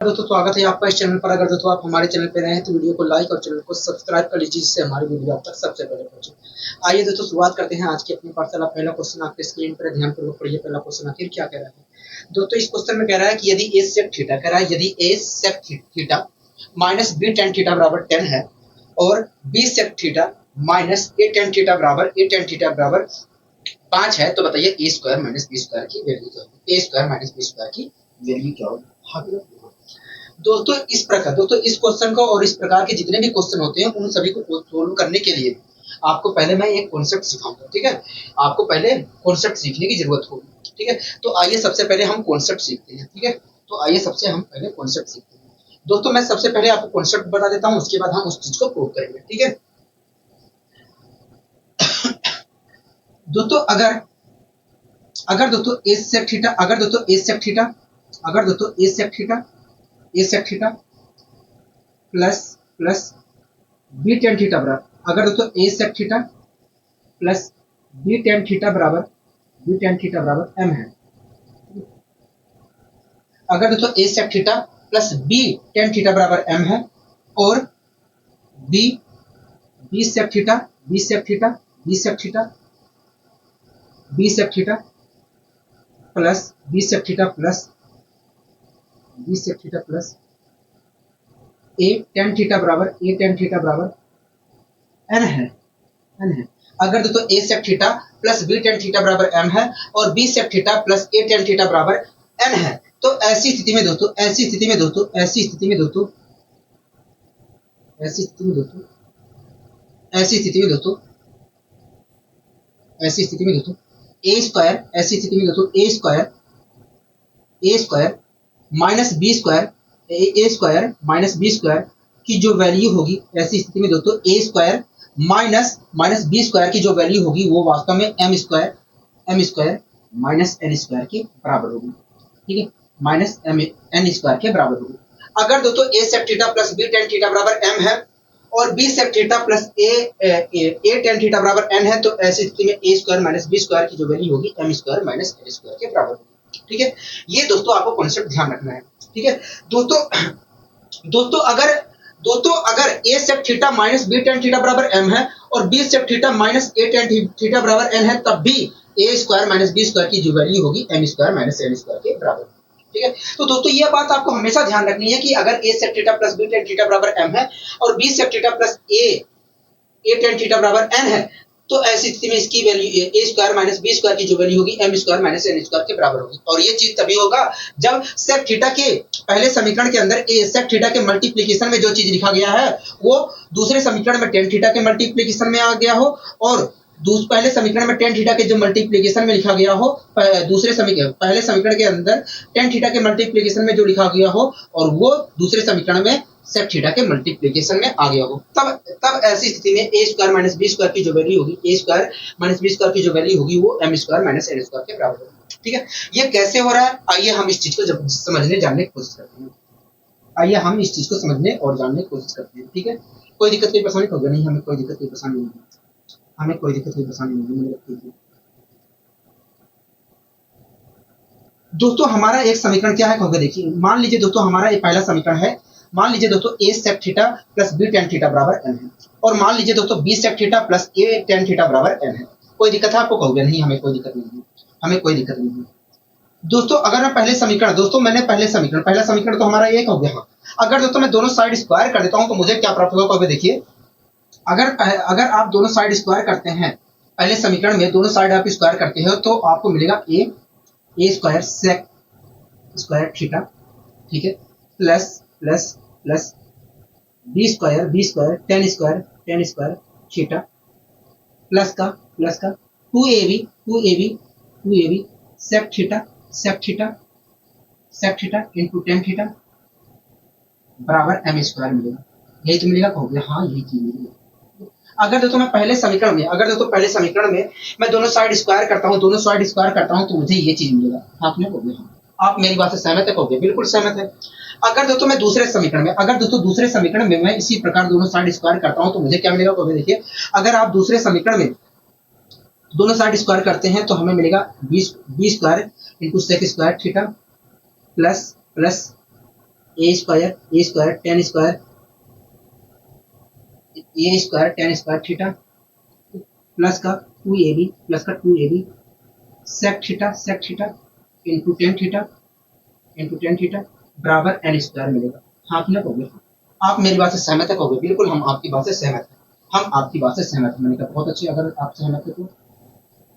दोस्तों स्वागत है आपका इस चैनल पर। अगर दोस्तों आप हमारे चैनल पर नए हैं तो वीडियो को लाइक और चैनल को सब्सक्राइब कर लीजिए, जिससे हमारी वीडियो आप तक सबसे पहले पहुंचे। आइए दोस्तों शुरुआत करते हैं आज की अपनी पाठशाला। पहला क्वेश्चन आपके स्क्रीन पर ध्यानपूर्वक पढ़िए। पहला क्वेश्चन आखिर क्या कह रहा है दोस्तों? इस क्वेश्चन में कह रहा है कि यदि ए सेक थीटा कह रहा है, यदि a sec theta minus b tan theta बराबर 10 है और B sec theta minus a tan theta बराबर 5 है, तो बताइए a square minus B square की वैल्यू क्या होगी? A square minus B square की वैल्यू क्या होगी? दोस्तों इस प्रकार, दोस्तों इस क्वेश्चन को और इस प्रकार के जितने भी क्वेश्चन होते हैं उन सभी को सोल्व करने के लिए आपको पहले मैं एक कॉन्सेप्ट सिखाऊंगा। ठीक है, आपको पहले कॉन्सेप्ट सीखने की जरूरत होगी। ठीक है, तो आइए सबसे पहले हम कॉन्सेप्ट सीखते हैं। ठीक है, तो आइए सबसे हम पहले कॉन्सेप्ट सीखते हैं। दोस्तों मैं सबसे पहले आपको कॉन्सेप्ट बता देता हूँ, उसके बाद हम उस चीज को प्रूव करेंगे। ठीक है दोस्तों, अगर अगर दोस्तों ए सेक थीटा अगर दोस्तों ए सेक थीटा अगर दोस्तों a sec theta plus plus B tan theta बराबर, अगर दोस्तों a sec theta plus B tan theta बराबर एम है। अगर दोस्तों a sec theta plus B tan theta बराबर एम है और b b sec theta b sec theta b sec theta b sec theta plus b sec theta plus b sec theta plus ए tan theta बराबर N है। अगर दोस्तों a sec theta plus B tan theta बराबर M है और B sec theta plus ए tan theta बराबर N है, तो ऐसी स्थिति में दोस्तों ए स्क्वायर माइनस बी स्क्वायर की जो वैल्यू होगी, ऐसी स्थिति में दोस्तों ए स्क्वायर माइनस बी स्क्वायर की जो वैल्यू होगी वो वास्तव में M square minus N square के बराबर होगी। ठीक है, माइनस एम एन स्क्वायर के बराबर होगी। अगर दोस्तों a sec theta plus B tan theta बराबर एम है और बी सेक थीटा प्लस ए टेन थीटा बराबर एन है, तो ऐसी स्थिति में ए स्क्वायर माइनस बी स्क्वायर की जो वैल्यू होगी m square minus N square के बराबर होगी। ठीक है, ये दोस्तों आपको कॉन्सेप्ट ध्यान रखना है। ठीक है दोस्तों अगर a sec theta minus b tan theta बराबर एम है और B sec theta minus a tan theta बराबर एन है, तब भी a square minus B square की जो वैल्यू होगी m square minus N square के बराबर। ठीक है, तो दोस्तों ये बात आपको हमेशा ध्यान रखनी है कि अगर a sec theta plus B tan theta बराबर एम है और बी सेक थीटा प्लस ए टेन थीटा बराबर एन है, तो ऐसी स्थिति में इसकी value a square minus B square की जो वैल्यू होगी m square minus N square के बराबर होगी। और ये चीज तभी होगा जब सेक थीटा के पहले समीकरण के अंदर ए सेक थीटा के मल्टीप्लिकेशन में जो चीज लिखा गया है वो दूसरे समीकरण में टेन थीटा के मल्टीप्लिकेशन में आ गया हो, और पहले समीकरण में टेन थीटा के जो मल्टीप्लिकेशन में लिखा गया हो, पहले समीकरण के अंदर टेन थीटा के मल्टीप्लिकेशन में जो लिखा गया हो और वो दूसरे समीकरण में सेक थीटा के मल्टीप्लिकेशन में आ गया हो, तब ऐसी स्थिति में ए स्क्वायर माइनस बी स्क्वायर की जो वैल्यू होगी वो M square minus N square के बराबर होगी। ठीक है, ये कैसे हो रहा है आइए हम इस चीज को समझने जानने की कोशिश करते हैं। ठीक है, कोई दिक्कत कोई परेशानी होगी नहीं, हमें कोई दिक्कत कोई परेशानी नहीं है। दोस्तों हमारा एक समीकरण क्या है, देखिए मान लीजिए दोस्तों हमारा एक पहला समीकरण है। मान लीजिए दोस्तों a sec theta plus B tan theta बराबर एन है और मान लीजिए दोस्तों बी सेक थीटा प्लस ए टेन थीटा बराबर एन है। कोई दिक्कत है आपको? कहोगे नहीं, हमें कोई दिक्कत नहीं है। दोस्तों अगर मैं पहला समीकरण तो हमारा एक हो गया। अगर दोस्तों मैं दोनों साइड स्क्वायर कर देता हूं तो मुझे क्या प्राप्त होगा? कहोगे देखिए, अगर आप दोनों साइड स्क्वायर करते हैं, पहले समीकरण में दोनों साइड आप स्क्वायर करते हो तो आपको मिलेगा A square sec square theta, ठीक है, plus B square tan square theta plus का 2ab sec theta into tan theta बराबर एम स्क्वायर मिलेगा। यही तो मिलेगा? कहोगे हाँ यही चीज मिलेगी। अगर दोस्तों पहले समीकरण में मैं दोनों साइड स्क्वायर करता हूं तो मुझे ये चीज मिलेगा। आपने कहोगे हाँ, आप मेरी बात से सहमत है? कहोगे बिल्कुल सहमत है। अगर दोस्तों मैं दूसरे समीकरण में मैं इसी प्रकार दोनों साइड स्क्वायर करता हूं तो मुझे क्या मिलेगा? कहोगे देखिए, अगर आप दूसरे समीकरण में दोनों साइड स्क्वायर करते हैं तो हमें मिलेगा b square into sec square theta plus a square tan square theta plus का 2ab sec theta into tan theta बराबर एन स्क्वायर मिलेगा। हाँ कि ना कहोगे? आप मेरी बात से सहमत है कहोगे? बिल्कुल हम आपकी बात से सहमत हैं, हम आपकी बात से सहमत हैं। मैंने कहा बहुत अच्छी, अगर आप सहमत है तो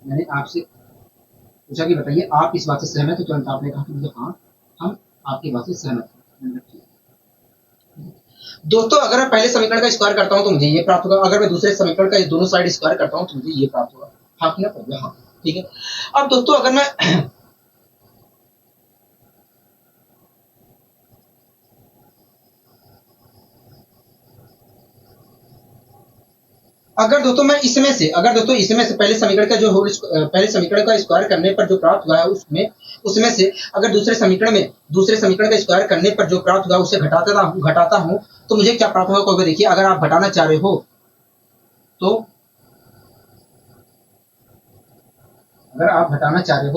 मैंने आपसे पूछा कि बताइए आप इस बात से सहमत है, तुरंत आपने कहा कि हाँ हम आपकी बात से सहमत हैं। दोस्तों अगर मैं पहले समीकरण का स्क्वायर करता हूं तो मुझे ये प्राप्त होगा, अगर मैं दूसरे समीकरण का दोनों साइड स्क्वायर करता हूं तो मुझे ये प्राप्त होगा। हाँ कि ना? हाँ ठीक है। अब दोस्तों अगर मैं अगर दोस्तों मैं इसमें से पहले समीकरण का पहले समीकरण का स्क्वायर करने पर जो प्राप्त हुआ है उसमें से अगर दूसरे समीकरण का स्क्वायर करने पर जो प्राप्त हुआ उसे घटाता हूं तो मुझे क्या प्राप्त होगा? क्योंकि देखिए अगर आप घटाना चाह रहे हो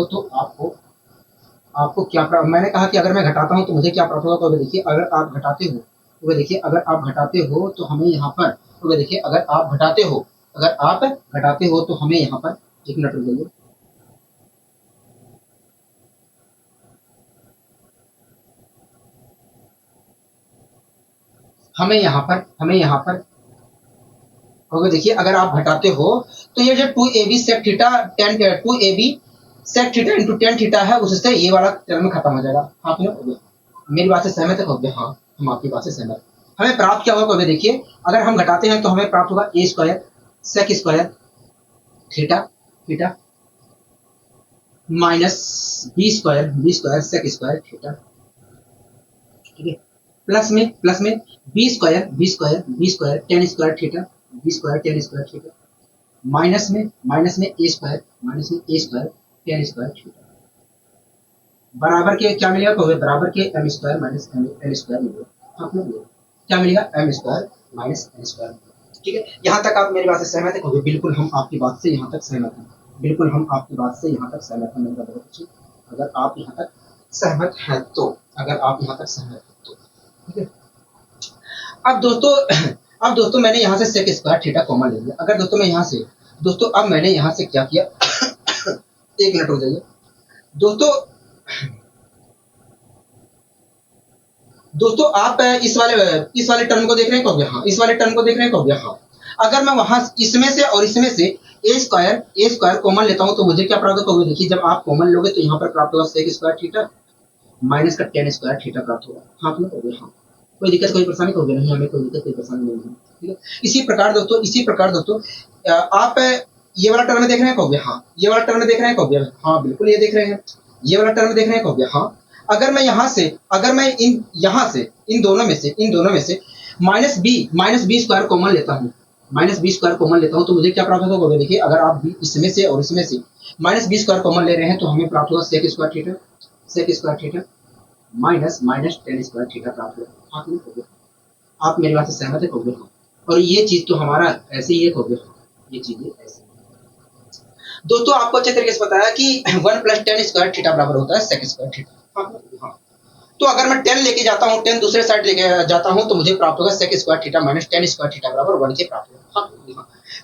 तो आपको क्या प्राप्त, मैंने कहा कि अगर मैं घटाता हूं तो मुझे क्या प्राप्त होगा? क्योंकि देखिए अगर आप घटाते हो तो हमें यहाँ पर, क्योंकि देखिए अगर आप घटाते हो तो हमें यहाँ पर, एक मिनट रुक जाइए, हमें यहाँ पर क्योंकि देखिए अगर आप घटाते हो तो ये जो 2ab sec theta 2ab sec theta into tan theta है उससे ये वाला टर्म खत्म हो जाएगा। आप मेरी बात से सहमत है कहोगे? हाँ हम आपकी बात से सहमत। हमें प्राप्त क्या होगा? कहोगे देखिए अगर हम घटाते हैं तो हमें प्राप्त होगा a square sec square theta minus B square sec square theta, ठीक है, प्लस में b square tan square theta minus में ए स्क्वायर टेन स्क्वायर थीटा बराबर के क्या मिलेगा? कहोगे बराबर के m square minus N square मिलेगा। आपको क्या मिलेगा? M square minus N square. ठीक है, यहाँ तक आप मेरी बात से सहमत है? कहोगे बिल्कुल हम आपकी बात से यहाँ तक सहमत हैं, बिल्कुल हम आपकी बात से यहाँ तक सहमत हैं। मेरा बहुत अच्छी, अगर आप यहाँ तक सहमत हैं तो, ठीक है। अब दोस्तों मैंने यहाँ से सेक स्क्वायर थीटा कॉमन ले लिया। अगर दोस्तों मैं यहाँ से अब मैंने यहाँ से क्या किया एक मिनट हो जाइए दोस्तों आप इस वाले टर्म को देख रहे हैं? कहोगे हाँ। इस वाले टर्म को देख रहे हैं? कहोगे हाँ। अगर मैं वहां इसमें से और इसमें से ए स्क्वायर कॉमन लेता हूं तो मुझे क्या प्राप्त होगा? देखिए जब आप कॉमन लोगे तो यहाँ पर प्राप्त होगा सेक स्क्वायर थीटा माइनस का टेन स्क्वायर थीटा प्राप्त होगा। हाँ आपने कहोगे हाँ। कोई दिक्कत कोई परेशानी? कहोगे नहीं, हमें कोई दिक्कत कोई परेशानी नहीं है। ठीक है, इसी प्रकार दोस्तों आप ये वाला टर्म देख रहे हैं? कहोगे हाँ। ये वाला टर्म देख रहे हैं? कहोगे हाँ बिल्कुल ये देख रहे हैं। ये वाला टर्म देख रहे हैं? कहोगे हाँ। अगर मैं इन दोनों में से माइनस बी स्क्वायर कॉमन लेता हूँ तो मुझे क्या प्राप्त होगा? देखिए अगर आप इसमें से और इसमें से माइनस बी स्क्वायर कॉमन ले रहे हैं तो हमें प्राप्त होगा sec square theta minus tan square theta प्राप्त होगा। आप मेरी बात से सहमत है? कहोगे हाँ। और ये चीज तो हमारा ऐसे ही है। कहोगे हाँ, ये चीजें ऐसे। दोस्तों आपको अच्छे तरीके से पता है कि 1 प्लस टेन स्क्वायर थीटा बराबर होता है सेक स्क्वायर थीटा। हाँ, तो अगर मैं 10 लेके जाता हूँ, 10 दूसरे साइड लेके जाता हूँ तो मुझे प्राप्त होगा sec square theta minus tan square theta बराबर 1 के प्राप्त होगा। हाँ,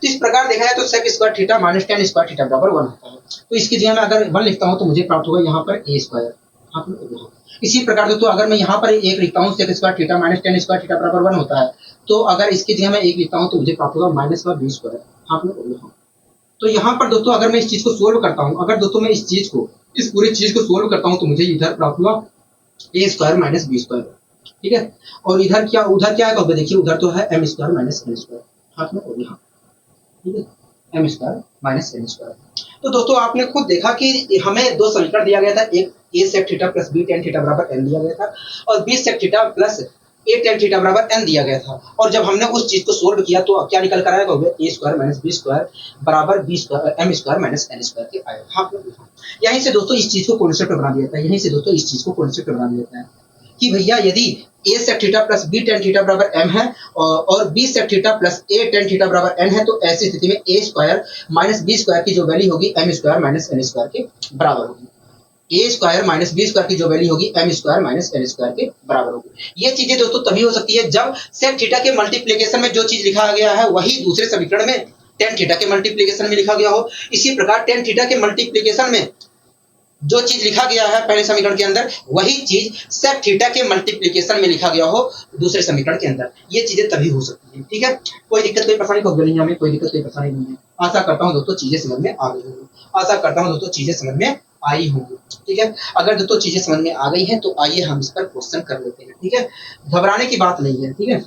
तो इस प्रकार देखा जाए तो sec square theta minus tan square theta बराबर 1 होता है। तो इसकी जगह मैं अगर 1 लिखता हूँ तो मुझे प्राप्त होगा यहाँ पर ए स्क्वायर। इसी प्रकार दोस्तों अगर मैं यहाँ पर एक लिखता हूँ sec square theta minus tan square theta बराबर 1 होता है, तो अगर इसकी जगह मैं एक लिखता हूँ तो मुझे प्राप्त होगा माइनस का बी स्क्वायर। तो यहाँ पर दोस्तों अगर मैं इस चीज को सोल्व करता हूँ, इस पूरी चीज को सोल्व करता हूँ तो मुझे इधर प्राप्त हुआ ए स्क्वायर माइनस बी स्क्वायर। ठीक है, और उधर क्या है? कहोगे देखिए उधर तो है M square minus N square. हाथ में कहोगे हाँ, ठीक है, M square minus N square. तो दोस्तों आपने खुद देखा कि हमें दो समीकरण दिया गया था, एक a sec theta plus B tan theta बराबर एन दिया गया था और बी सेक थीटा प्लस ए टेन थीटा बराबर एन दिया गया था। और जब हमने उस चीज को सोल्व किया तो क्या निकल कर आएगा? A square minus B square बराबर B square M square minus N square के आएगा। हाँ, यहीं से दोस्तों इस चीज को कॉन्सेप्ट बना दिया था कि भैया यदि a sec theta plus B tan theta बराबर एम है और बी सेक थीटा प्लस ए टेन थीटा बराबर एन है, तो ऐसी स्थिति में ए स्क्वायर माइनस बी स्क्वायर की जो वैल्यू होगी m square minus N square के बराबर होगी। A square minus B square की जो वैल्यू होगी m square minus N square के बराबर होगी। ये चीजें दोस्तों तभी हो सकती है जब सेक थीटा के मल्टीप्लीकेशन में जो चीज लिखा गया है वही दूसरे समीकरण में टेन थीटा के मल्टीप्लीकेशन में लिखा गया हो। इसी प्रकार टेन थीटा के मल्टीप्लीकेशन में जो चीज लिखा गया है पहले समीकरण के अंदर वही चीज सेक थीटा के मल्टीप्लीकेशन में लिखा गया हो दूसरे समीकरण के अंदर। ये चीजें तभी हो सकती है। ठीक है, कोई दिक्कत कोई परेशानी होगी नहीं, हमें कोई दिक्कत कोई परेशानी नहीं है। आशा करता हूँ दोस्तों चीजें समझ में आ गई होंगी। आशा करता हूँ दोस्तों चीजें समझ में आई होंगी। ठीक है, अगर दोस्तों चीजें समझ में आ गई हैं तो आइए हम इस पर क्वेश्चन कर लेते हैं। ठीक है, घबराने की बात नहीं है। ठीक है,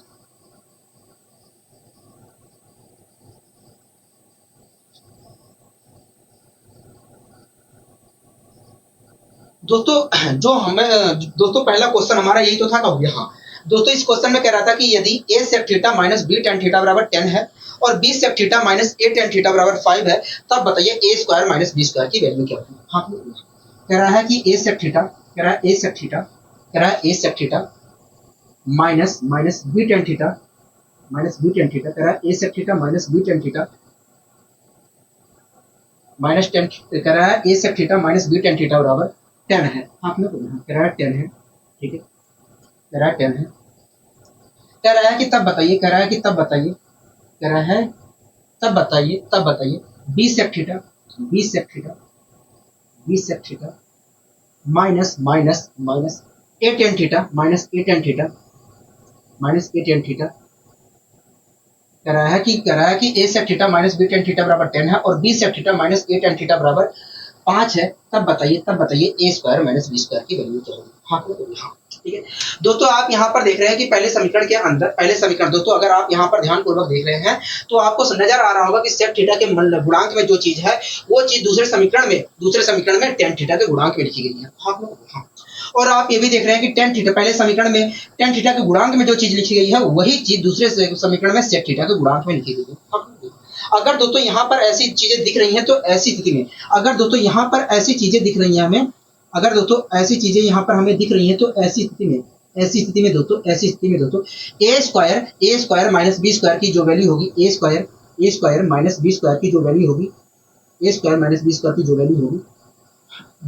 दोस्तों जो हमें दोस्तों पहला क्वेश्चन हमारा यही तो था का हो गया। हाँ दोस्तों, इस क्वेश्चन में कह रहा था कि यदि a sec theta minus B tan theta बराबर 10 है और b sec theta minus a tan theta बराबर 5 है, तब बताइए a square minus b square की वैल्यू क्या होगी। हाँ, कह रहा है कि a sec थीटा, कह रहा है a sec थीटा, कह रहा है a sec theta minus minus b tan theta minus b tan theta, कह रहा है a sec theta minus b tan theta minus 10, कह रहा है a sec theta minus b tan theta बराबर 10 है। आपने कह रहा है 10 है। ठीक है, कह रहा है 10 है। कह रहा है कि तब बताइए, कह रहा है कि तब बताइए, कह रहा है तब बताइए, तब बताइए b sec theta, b sec theta, b sec theta minus minus minus a tan theta minus a tan theta minus a tan theta, कह रहा है कि a sec theta minus b tan theta बराबर 10 है और b sec theta minus a tan theta बराबर 5 है। तब बताइए a square minus b square की वैल्यू क्या होगी। हाँ, ठीक है दोस्तों, आप यहाँ पर देख रहे हैं कि पहले समीकरण के अंदर, पहले समीकरण दोस्तों अगर आप यहाँ पर ध्यान पूर्वक देख रहे हैं तो आपको नजर आ रहा होगा कि सेक थीटा के गुणांक में जो चीज है वो चीज दूसरे समीकरण में टेन थीटा के गुणांक में लिखी गई है। हाँ, और आप ये भी देख रहे हैं कि टेन थीटा पहले समीकरण में टेन थीटा के गुणांक में जो चीज लिखी गई है वही चीज दूसरे समीकरण में सेक थीटा के गुणांक में लिखी गई है। अगर दोस्तों यहाँ पर ऐसी चीजें दिख रही हैं तो ऐसी स्थिति में, अगर दोस्तों यहाँ पर ऐसी चीजें दिख रही हैं हमें, अगर दोस्तों ऐसी चीजें यहाँ पर हमें दिख रही हैं तो ऐसी स्थिति में दोस्तों ए स्क्वायर माइनस बी स्क्वायर की जो वैल्यू होगी, a square minus B square की जो वैल्यू होगी, a square minus B square की जो वैल्यू होगी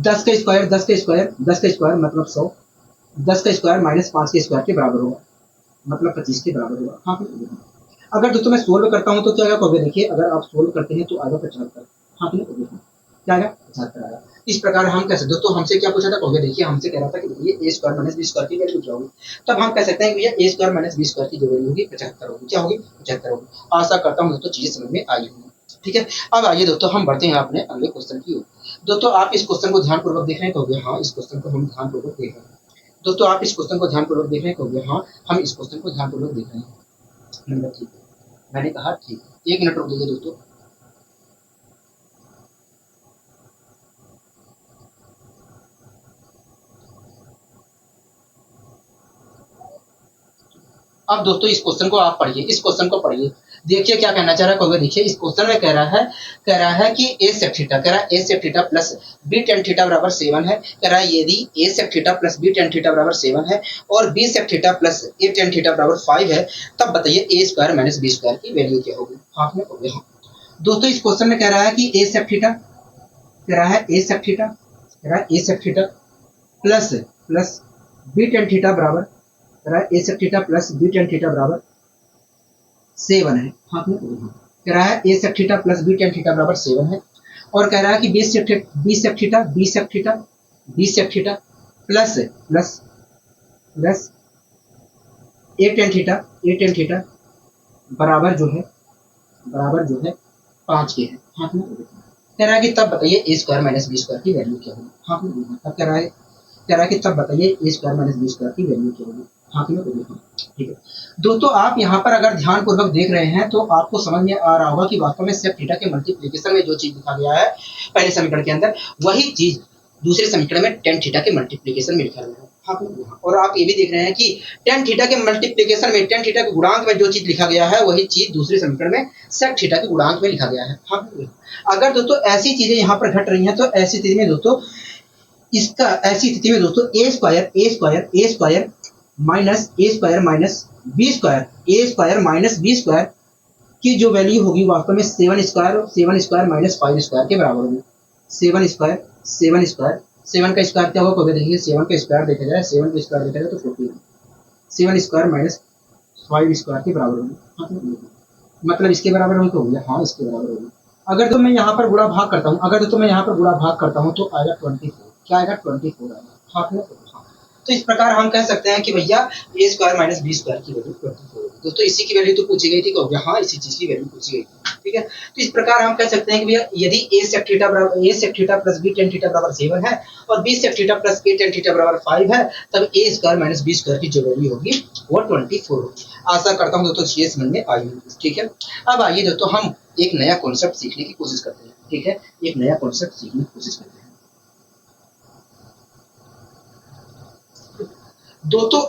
10 का स्क्वायर मतलब 100, 10 का स्क्वायर माइनस 5 के स्क्वायर के बराबर होगा, मतलब 25 के बराबर होगा। हाँ, अगर दोस्तों मैं सोल्व करता हूं तो क्या आएगा, देखिए अगर आप सोल्व करते हैं तो आएगा 75। हाँ, क्या आएगा 75 आएगा। इस प्रकार हम कैसे दोस्तों, हमसे क्या पूछा था, देखिए हमसे कह रहा था कि ये a square minus B square की वैल्यू क्या होगी। तब हम कह सकते हैं कि ये a square minus B square की जो वैल्यू होगी 75 होगी। क्या होगी, 75 होगी। आशा करता हूँ दोस्तों चीजें समझ में आई होंगी। ठीक है, अब आइए दोस्तों हम बढ़ते हैं अपने अगले क्वेश्चन की ओर। दोस्तों आप इस क्वेश्चन को ध्यानपूर्वक देख रहे हैं, हाँ इस क्वेश्चन को हम ध्यानपूर्वक देख रहे हैं। दोस्तों आप इस क्वेश्चन को ध्यानपूर्वक देख रहे हैं, हाँ हम इस क्वेश्चन को ध्यानपूर्वक देख रहे हैं। नंबर ठीक है, मैंने कहा ठीक है, 1 मिनट रुक दीजिए दोस्तों। अब दोस्तों इस क्वेश्चन को आप पढ़िए, इस क्वेश्चन को पढ़िए, देखिए क्या कहना चाह रहा है। देखिए इस क्वेश्चन में कह रहा है कि a sec थीटा, कह रहा है a sec theta plus b tan theta बराबर 7 है। कह रहा है यदि a sec theta plus b tan theta बराबर 7 है और b sec theta plus a tan theta बराबर 5 है, तब बताइए a square minus b square की वैल्यू क्या होगी। हाँ हो गया। दोस्तों इस क्वेश्चन में कह रहा है कि a sec थीटा, कह रहा है a sec थीटा, कह रहा है a sec theta plus b tan theta बराबर, कह रहा है a sec theta plus b tan theta बराबर 7 है। हाँ, कह रहा है a sec theta plus b tan theta बराबर 7 है और कह रहा है कि b sec theta plus a tan theta बराबर जो है 5 के है। हाँ, कह रहा है कि तब बताइए a square minus B square की वैल्यू क्या होगी। हाँ, तब कह रहा है कि तब बताइए a square minus B square की वैल्यू क्या होगी। हाँ, ठीक है दोस्तों, आप यहाँ पर अगर ध्यानपूर्वक देख रहे हैं तो आपको समझ में आ रहा होगा कि वास्तव में सेक थीटा के मल्टीप्लिकेशन में जो चीज लिखा गया है पहले समीकरण के अंदर वही चीज दूसरे समीकरण में टेन थीटा के मल्टीप्लिकेशन में लिखा गया है। हाँ, और आप ये भी देख रहे हैं कि टेन थीटा के मल्टीप्लिकेशन में टेन थीटा के गुणांक में जो चीज लिखा गया है वही चीज दूसरे समीकरण में सेक थीटा के गुणांक में लिखा गया है। हाँ, अगर दोस्तों ऐसी चीजें यहाँ पर घट रही हैं तो ऐसी स्थिति में दोस्तों a square minus B square की जो वैल्यू होगी वास्तव में 7 स्क्वायर माइनस 5 स्क्वायर के बराबर होगी। 7 स्क्वायर 7 का स्क्वायर क्या होगा, देखिए 7 का स्क्वायर देखा जाए, 7 का स्क्वायर देखा जाए तो 14, 7 स्क्वायर माइनस 5 स्क्वायर के बराबर होगी। हाँ, मतलब इसके बराबर होगी तो हो गया, हाँ इसके बराबर होगी। अगर तो मैं यहाँ पर गुणा भाग करता हूँ, अगर तो मैं यहाँ पर गुणा भाग करता हूँ तो आएगा 24, क्या आएगा 24 आएगा। हाँ, तो इस प्रकार हम कह सकते हैं कि भैया ए स्क्वायर माइनस बी स्क्वायर की वैल्यू 24 होगी। दोस्तों इसी की वैल्यू तो पूछी गई थी, तो हाँ इसी चीज की वैल्यू पूछी गई थी, ठीक है। तो इस प्रकार हम कह सकते हैं कि भैया यदि a sec theta plus b tan theta बराबर 7 है और b sec theta plus a tan theta बराबर 5 है, तब a square minus b square की जो वैल्यू होगी वो 24 होगी। आशा करता हूँ दोस्तों ये समझ में आई होगी, ठीक है। अब आइए दोस्तों हम एक नया कॉन्सेप्ट सीखने की कोशिश करते हैं, ठीक है, एक नया कॉन्सेप्ट सीखने की कोशिश करते हैं। दोस्तों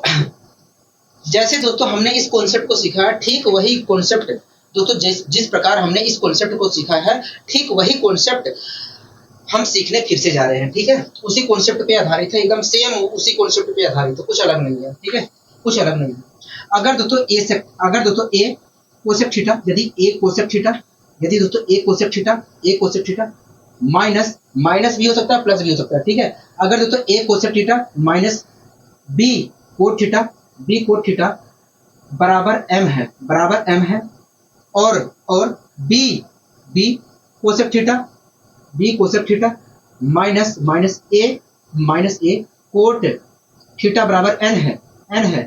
जैसे दोस्तों हमने इस कॉन्सेप्ट को सीखा है, ठीक वही कॉन्सेप्ट दोस्तों जिस प्रकार हमने इस कॉन्सेप्ट को सीखा है, ठीक वही कॉन्सेप्ट हम सीखने फिर से जा रहे हैं, ठीक है। उसी कॉन्सेप्ट पे आधारित है, एकदम सेम उसी कॉन्सेप्ट पे आधारित है, कुछ अलग नहीं है, ठीक है, कुछ अलग नहीं है। अगर दोस्तों ए कोसेक थीटा, यदि ए कोसेक थीटा, यदि दोस्तों ए कोसेक थीटा माइनस भी हो सकता है, प्लस भी हो सकता है, ठीक है। अगर दोस्तों a cosec theta minus b cot theta बराबर m है, और b cosec theta minus a cot theta बराबर n है,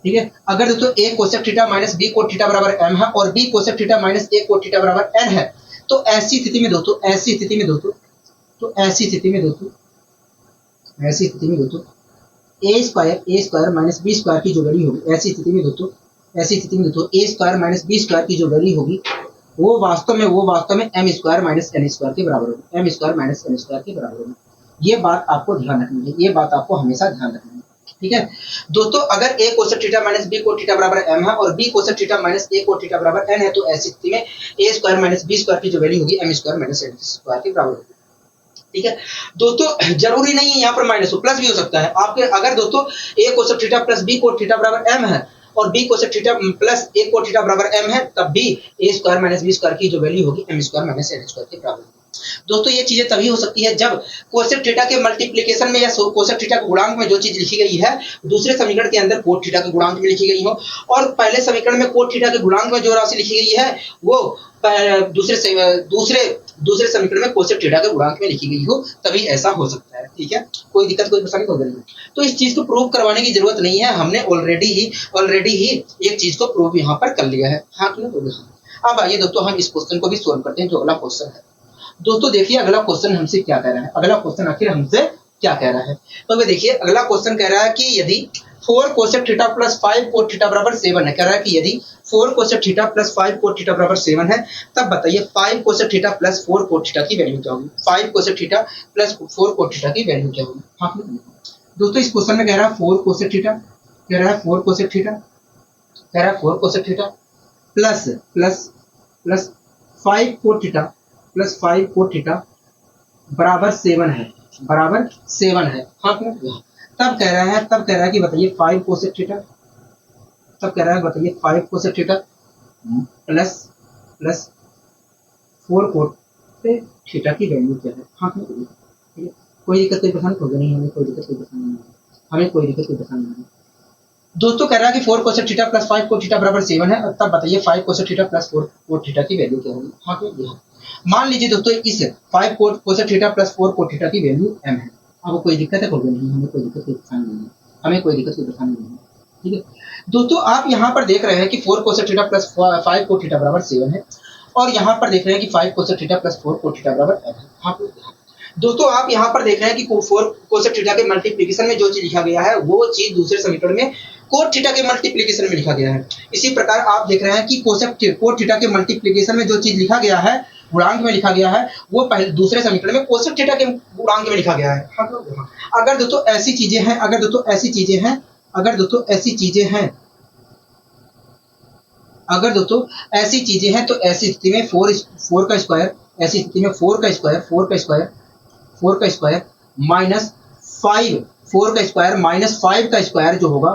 ठीक है। अगर दोस्तों a cosec theta minus b cot theta बराबर m है और b cosec theta minus a cot theta बराबर n है, तो ऐसी स्थिति में दोस्तों ए स्क्वायर माइनस बी स्क्वायर की जो वैल्यू होगी, ऐसी स्थिति में दोस्तों ए स्क्वायर माइनस बी स्क्वायर की जो वैल्यू होगी वो वास्तव में M square minus N square के बराबर होगी, ये बात आपको ध्यान रखनी है, ये बात आपको हमेशा ध्यान रखनी है, ठीक है। दोस्तों अगर a cosec theta minus b cot theta बराबर m है और b cosec theta minus a cot theta बराबर n है, तो ऐसी स्थिति में a square minus b square की जो वैल्यू होगी m square minus n square के बराबर होगी, ठीक है। दोस्तों जरूरी नहीं है यहाँ पर माइनस हो, प्लस भी हो सकता है आपके। अगर दोस्तों a cosec theta plus b cot theta बराबर m है और b cosec theta plus a cot theta बराबर m है, तब भी a square minus b square की जो वैल्यू होगी m square minus n square के बराबर होगी। दोस्तों ये चीजें तभी हो सकती है जब कोसेक थीटा के मल्टीप्लिकेशन में या कोसेक थीटा के गुणांक में जो चीज लिखी गई है दूसरे समीकरण के अंदर कोट थीटा के गुणांक में लिखी गई हो, और पहले समीकरण में कोट थीटा के गुणांक में जो राशि लिखी गई है वो दूसरे समीकरण में कोसेक थीटा के गुणांक में लिखी गई हो, तभी ऐसा हो सकता है, ठीक है। कोई दिक्कत कोई परेशानी होगी नहीं। तो इस चीज को प्रूव करवाने की जरूरत नहीं है, हमने ऑलरेडी ही एक चीज को प्रूव यहाँ पर कर लिया है। हाँ क्यों बोले। अब आइए दोस्तों हम इस क्वेश्चन को भी सोल्व करते हैं, जो अगला क्वेश्चन है। दोस्तों देखिए अगला क्वेश्चन हमसे क्या कह रहा है, अगला क्वेश्चन आखिर हमसे क्या कह रहा है। तो देखिए अगला क्वेश्चन कह रहा है कि यदि 4 cosec theta plus 5 coat theta बराबर 7 है, कह रहा है कि यदि 4 cosec theta plus 5 coat theta बराबर 7 है, तब बताइए 5 cosec theta plus 4 cot theta की वैल्यू क्या होगी। 5 cosec theta plus 4 cot theta की वैल्यू क्या होगी। हाँ दोस्तों इस क्वेश्चन में कह रहा है 4 कोसेक थीटा, कह रहा है 4 cosec theta plus 5 cot theta plus 5 coat theta बराबर 7 है। हाँ तब कह रहा है कि बताइए 5 कोसेक थीटा, तब कह रहा है बताइए 5 cosec theta plus 4 cot theta की वैल्यू क्या है। हाँ ठीक है, कोई दिक्कत कोई परेशानी होगी नहीं, हमें कोई दिक्कत कोई परेशानी नहीं। दोस्तों कह रहा है कि 4 cosec theta plus 5 coat theta बराबर 7 है, तब बताइए 5 cosec theta plus 4 cot theta की वैल्यू क्या होगी। हाँ ठीक है, मान लीजिए दोस्तों इस 5 cosec theta plus 4 cot theta की वैल्यू m है। अब कोई दिक्कत है नहीं, हमें कोई दिक्कत कोई परेशानी नहीं है, ठीक है। दोस्तों आप यहाँ पर देख रहे हैं कि 4 cosec theta plus 5 coat theta बराबर 7 है, और यहाँ पर देख रहे हैं कि 5 cosec theta plus 4 coat theta बराबर m है। हाँ दोस्तों आप यहाँ पर देख रहे हैं कि 4 कोसेक थीटा के मल्टीप्लिकेशन में जो चीज लिखा गया है वो चीज दूसरे समीकरण में कोट थीटा के मल्टीप्लिकेशन में लिखा गया है। इसी प्रकार आप देख रहे हैं कि कोट थीटा के मल्टीप्लिकेशन में जो चीज लिखा गया है, गुणांक में लिखा गया है, वो पहले दूसरे समीकरण में कोसेक थीटा के गुणांक में लिखा गया है। अगर दोस्तों ऐसी चीजें हैं तो ऐसी स्थिति में 4 का स्क्वायर माइनस 5 4 का स्क्वायर माइनस 5 का स्क्वायर जो होगा,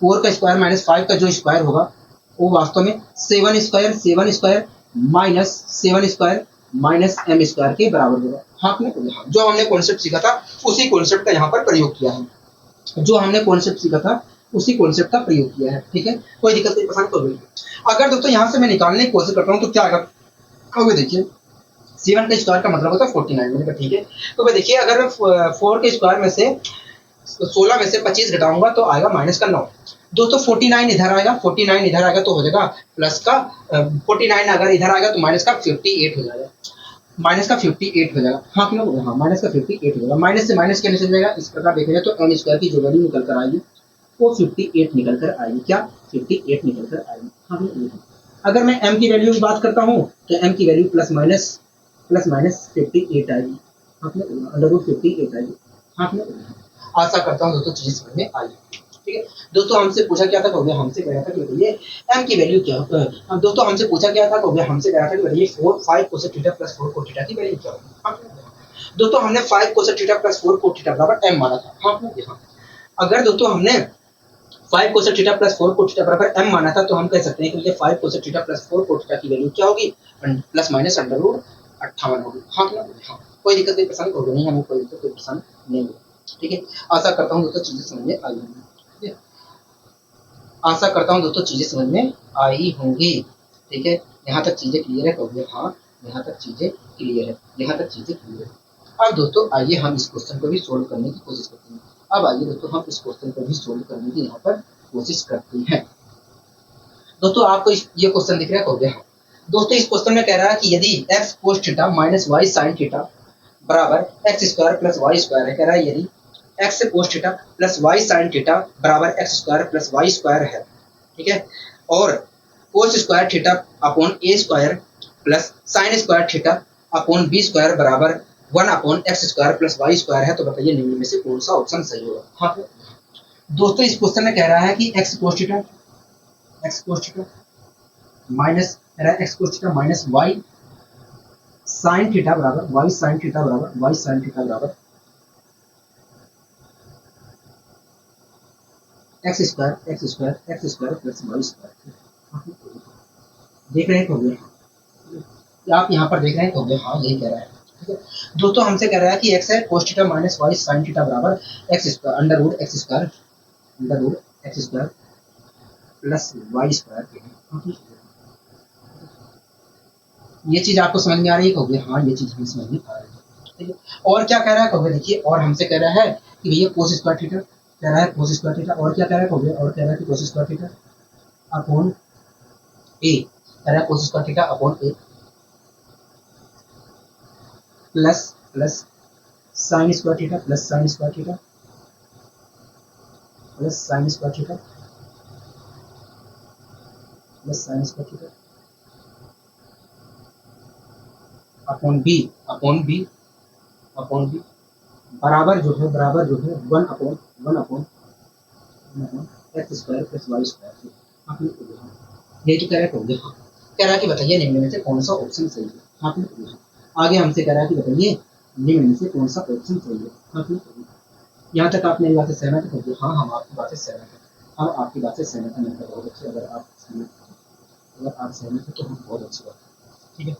4 का स्क्वायर माइनस 5 का जो स्क्वायर होगा वो वास्तव में 7 square minus 7 square minus M square के बराबर होगा। हाँ हाँ, जो हमने कॉन्सेप्ट सीखा था उसी कॉन्सेप्ट का यहाँ पर प्रयोग किया है, जो हमने कॉन्सेप्ट सीखा था उसी कॉन्सेप्ट का प्रयोग किया है। ठीक है, कोई दिक्कत नहीं, पसंद तो बिल्कुल। अगर दोस्तों यहाँ से मैं निकालने की कोशिश करता हूँ तो क्या आएगा, तो देखिए 7 का स्क्वायर का मतलब होता है 49, मैंने कहा ठीक है। तो भाई देखिए अगर 4 के स्क्वायर में से 16 में से 25 घटाऊंगा तो आएगा माइनस का 9। दोस्तों 49 इधर आएगा, 49 इधर आएगा तो हो जाएगा प्लस का 49 अगर इधर आएगा तो माइनस का 58 हो जाएगा, माइनस का 58 हो जाएगा। हाँ क्यों, हाँ माइनस का 58 हो जाएगा। माइनस से माइनस कैंसिल हो जाएगा, इस प्रकार देखेंगे तो एम स्क्वायर की जो वैल्यू निकल कर आएगी वो 58 निकल कर आएगी। क्या 58 निकल कर आएगी। हाँ, अगर मैं m की वैल्यू की बात करता हूँ तो m की वैल्यू प्लस माइनस 58 आएगी। अंडर रूट 58 आएगी। हाँ, आशा करता हूँ दोस्तों चीजें समझ में आई। ठीक है दोस्तों, हमसे पूछा क्या था, कहोगे हमसे कह रहा था कि बताइए m की वैल्यू क्या होगा। दोस्तों हमसे पूछा क्या था, कहोगे हमसे कह रहा था कि बताइए 5 cosec theta plus 4 cot theta की वैल्यू क्या होगी। दोस्तों हमने 5 cosec theta plus 4 coat theta बराबर m माना था। हाँ, अगर दोस्तों हमने 5 cosec theta plus 4 coat theta बराबर m माना था तो हम कह सकते हैं कि 5 cosec theta plus 4 cot theta की वैल्यू क्या होगी, प्लस माइनस अंडर रूट 58 होगी। हाँ, कोई दिक्कत नहीं, पसंद होगी नहीं, हमें कोई दिक्कत, कोई पसंद नहीं होगी। ठीक है, आशा करता हूँ दोस्तों चीजें समझ में आई होंगी। ठीक है, आशा करता हूँ दोस्तों चीजें समझ में आई होंगी। ठीक है, यहाँ तक चीजें क्लियर है, कहोगे हाँ यहाँ तक चीजें क्लियर है, यहाँ तक चीजें क्लियर है। अब दोस्तों आइए हम इस क्वेश्चन को भी सोल्व करने की कोशिश करते हैं। अब आइए दोस्तों हम इस क्वेश्चन को भी सोल्व करने की यहाँ पर कोशिश करते हैं। दोस्तों आपको ये क्वेश्चन दिख रहा है, कहोगे हाँ। दोस्तों इस क्वेश्चन में कह रहा है कि यदि x cos theta minus Y sine theta बराबर x square plus Y square है, कह रहा है यदि x cos theta plus y sine theta बराबर x square plus Y square है, ठीक है, और कोस स्क्वायर थीटा अपॉन ए square plus sine square theta upon B square बराबर 1 upon x square plus Y square है, तो बताइए निम्न में से कौन सा ऑप्शन सही होगा। हाँ दोस्तों इस क्वेश्चन में कह रहा है कि x cos theta minus X cos theta minus Y sine theta बराबर वाई साइन थीटा बराबर x square plus Y square. देख रहे हैं कहोगे, आप यहाँ पर देख रहे हैं कहोगे हाँ यही कह रहा है। ठीक है दोस्तों, हमसे कह रहा है कि x है cos theta minus Y sine theta बराबर x square under root x square plus Y square. ये चीज आपको समझ में आ रही है, कहोगे हाँ ये चीज हमें समझ में आ रही है। ठीक है, और क्या कह रहा है, कहोगे देखिए, और हमसे कह रहा है कि भैया कोस स्क्वायर थीटा, कह रहा है कोस स्क्वायर थीटा, और क्या कह रहा है, कहोगे और कह रहा है कि cos square theta upon a, कह रहा है cos square theta upon a plus sine square theta plus sine square theta plus sine square theta plus sine square theta upon B बराबर जो है 1 upon x square plus Y square. ये तो कह रहा है, कह रहा है कि बताइए निम्न में से कौन सा ऑप्शन सही है। हाँ, आगे हमसे कह रहा है कि बताइए निम्न में से कौन सा ऑप्शन सही है। हाँ, यहाँ तक आप मेरी बात से सहमत है, हाँ हम आपकी बात से सहमत हैं, हम आपकी बात से सहमत हैं। मतलब बहुत अच्छी, अगर आप सहमत हैं तो हम बहुत अच्छी बात है। ठीक है,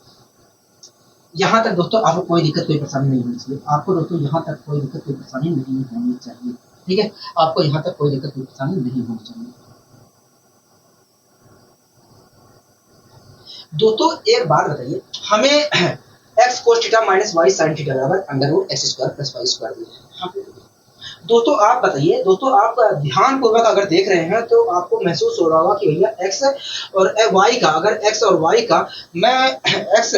यहाँ तक दोस्तों आपको कोई दिक्कत कोई परेशानी नहीं होनी चाहिए। आपको दोस्तों यहाँ तक कोई दिक्कत कोई परेशानी नहीं होनी चाहिए। ठीक है, आपको यहाँ तक कोई दिक्कत कोई परेशानी नहीं होनी चाहिए। दोस्तों एक बात बताइए, हमें x cos theta minus Y sine theta बराबर under root x square plus Y square दिया है। दोस्तों आप बताइए, दोस्तों आप ध्यान पूर्वक अगर देख रहे हैं तो आपको महसूस हो रहा होगा कि भैया x और y का, अगर x और y का मैं x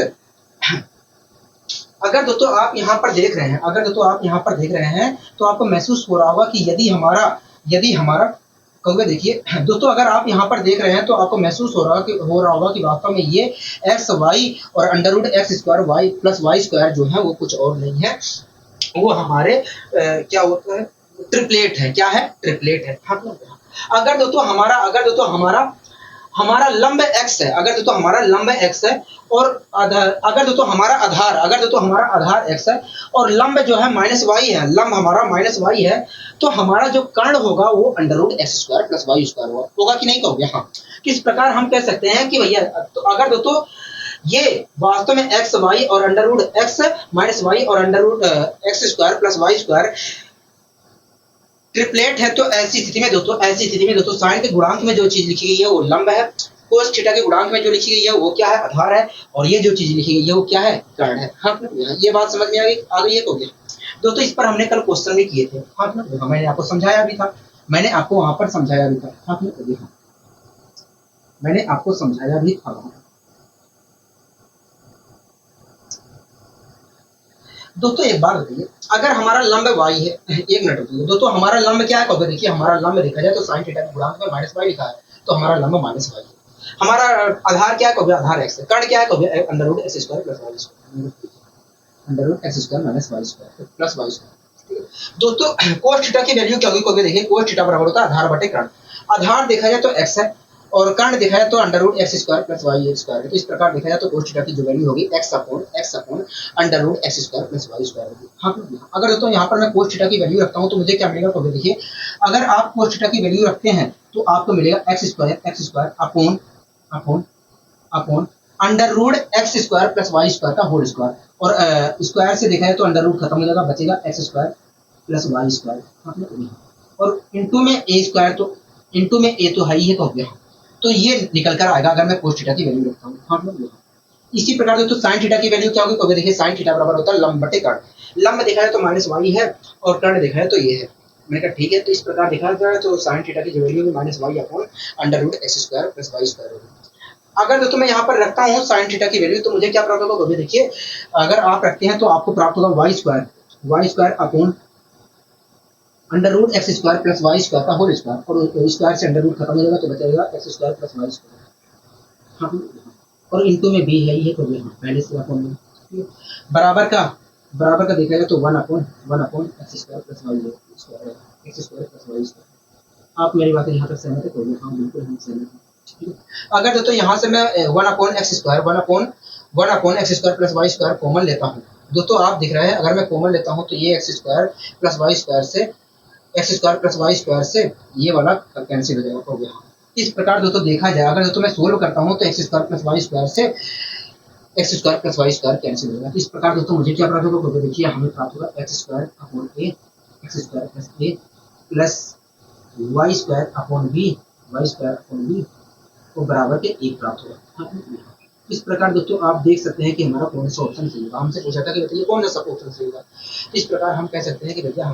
अगर दोस्तों आप यहाँ पर देख रहे हैं, तो आपको महसूस हो रहा होगा कि यदि हमारा कहोगे देखिए दोस्तों, अगर आप यहाँ पर देख रहे हैं तो आपको महसूस हो रहा होगा कि वास्तव में ये एक्स वाई और under root x square Y plus Y square जो है वो कुछ और नहीं है, वो हमारे क्या होता है, ट्रिपलेट है। क्या है, ट्रिपलेट है। अगर दोस्तों हमारा लंब x है, अगर दोस्तों हमारा लंब x है और अगर दोस्तों हमारा आधार x है और लंब जो है माइनस वाई है, लंब हमारा माइनस वाई है, तो हमारा जो कर्ण होगा वो under root x square plus Y square होगा कि नहीं, कहोगे हाँ। किस प्रकार हम कह सकते हैं कि भैया, तो अगर दोस्तों ये वास्तव में एक्स वाई और under root x minus y और under root x square plus Y square triplet है। तो ऐसी स्थिति में दोस्तों साइन के गुणांक में जो चीज लिखी गई है वो लंब है, कोस थीटा के गुणांक में जो लिखी गई है वो क्या है, आधार है, और ये जो चीज लिखी गई है वो क्या है, कर्ण है। हाँ, ये बात समझ में आ गई है तो दोस्तों इस पर हमने कल क्वेश्चन भी किए थे। हाँ, मैंने आपको समझाया भी था, मैंने आपको वहां पर समझाया भी था। हाँ, मैंने आपको समझाया भी था। दोस्तों एक बात बताइए, अगर हमारा लंब y है, एक मिनट रुकिए दोस्तों, हमारा लंब क्या है, देखिए हमारा लंब देखा जाए तो साइन थीटा के गुणांक में माइनस वाई लिखा है, तो हमारा लंब माइनस वाई है। हमारा आधार क्या है, आधार x है। कर्ण क्या है, under root x square plus Y square, under root x square minus Y square plus Y square. दोस्तों कोस थीटा की वैल्यू क्या होगी, देखिए कोस थीटा बराबर होता है आधार बटे कर्ण। आधार देखा जाए तो x है और कर्ण देखा जाए तो under root x square plus Y square. इस प्रकार देखा जाए तो कोस थीटा की जो वैल्यू होगी x upon under root x square plus Y square होगी। हाँ, अगर दोस्तों यहाँ पर मैं कोस थीटा की वैल्यू रखता हूँ तो मुझे क्या मिलेगा, तो देखिए अगर आप कोस थीटा की वैल्यू रखते हैं तो आपको मिलेगा X square upon upon upon under root x square plus Y square का होल स्क्वायर, और स्क्वायर से देखा जाए तो अंडर रूट खत्म हो जाएगा, बचेगा X square plus Y square, और इंटू में ए स्क्वायर, तो इंटू में ए तो है ही है, तो हो गया। तो ये निकल कर आएगा अगर मैं कोस थीटा की वैल्यू रखता हूँ। हाँ, इसी प्रकार दोस्तों साइन थीटा की वैल्यू क्या होगी, तो देखिए साइन थीटा बराबर होता है लंब बटे कर्ण। लंब देखा जाए तो माइनस वाई है और कर्ण देखा जाए तो ये है। मैंने कहा ठीक है, तो इस प्रकार देखा जाए तो साइन थीटा की जो वैल्यू है minus Y upon under root x square plus Y square होगी। अगर दोस्तों मैं यहाँ पर रखता हूँ साइन थीटा की वैल्यू तो मुझे क्या प्राप्त होगा, तो देखिए अगर आप रखते हैं तो आपको प्राप्त होगा Y square upon under root x square plus Y square का होल स्क्वायर, और स्क्वायर से अंडर रूट खत्म हो जाएगा तो बचेगा X square plus Y square. हाँ, और इंटू में भी है ही है, तो यहाँ पहले से अपॉन बराबर का देखा जाए तो one upon x square plus Y square, X square plus Y square. आप मेरी बातें यहाँ तक सहमत है, तो हाँ बिल्कुल हम सहमत हैं। ठीक है, अगर दोस्तों यहाँ से मैं one upon x square plus Y square common लेता हूँ, दोस्तों आप दिख रहे हैं अगर मैं कॉमन लेता हूँ तो ये x square plus Y square से x square plus Y square से ये वाला कैंसिल हो जाएगा, हो गया। इस प्रकार दोस्तों देखा जाए, अगर दोस्तों मैं सोल्व करता हूँ तो x square plus Y square से x square plus Y square cancel हो जाएगा। इस प्रकार दोस्तों मुझे क्या प्राप्त होगा, तो देखिए हमें प्राप्त होगा x square upon a plus Y square upon b को बराबर के एक प्राप्त होगा। इस प्रकार दोस्तों आप देख सकते हैं कि हमारा कौन सा ऑप्शन सही होगा। हमसे पूछा था कि बताइए कौन सा ऑप्शन सही होगा, इस प्रकार हम कह सकते हैं कि भैया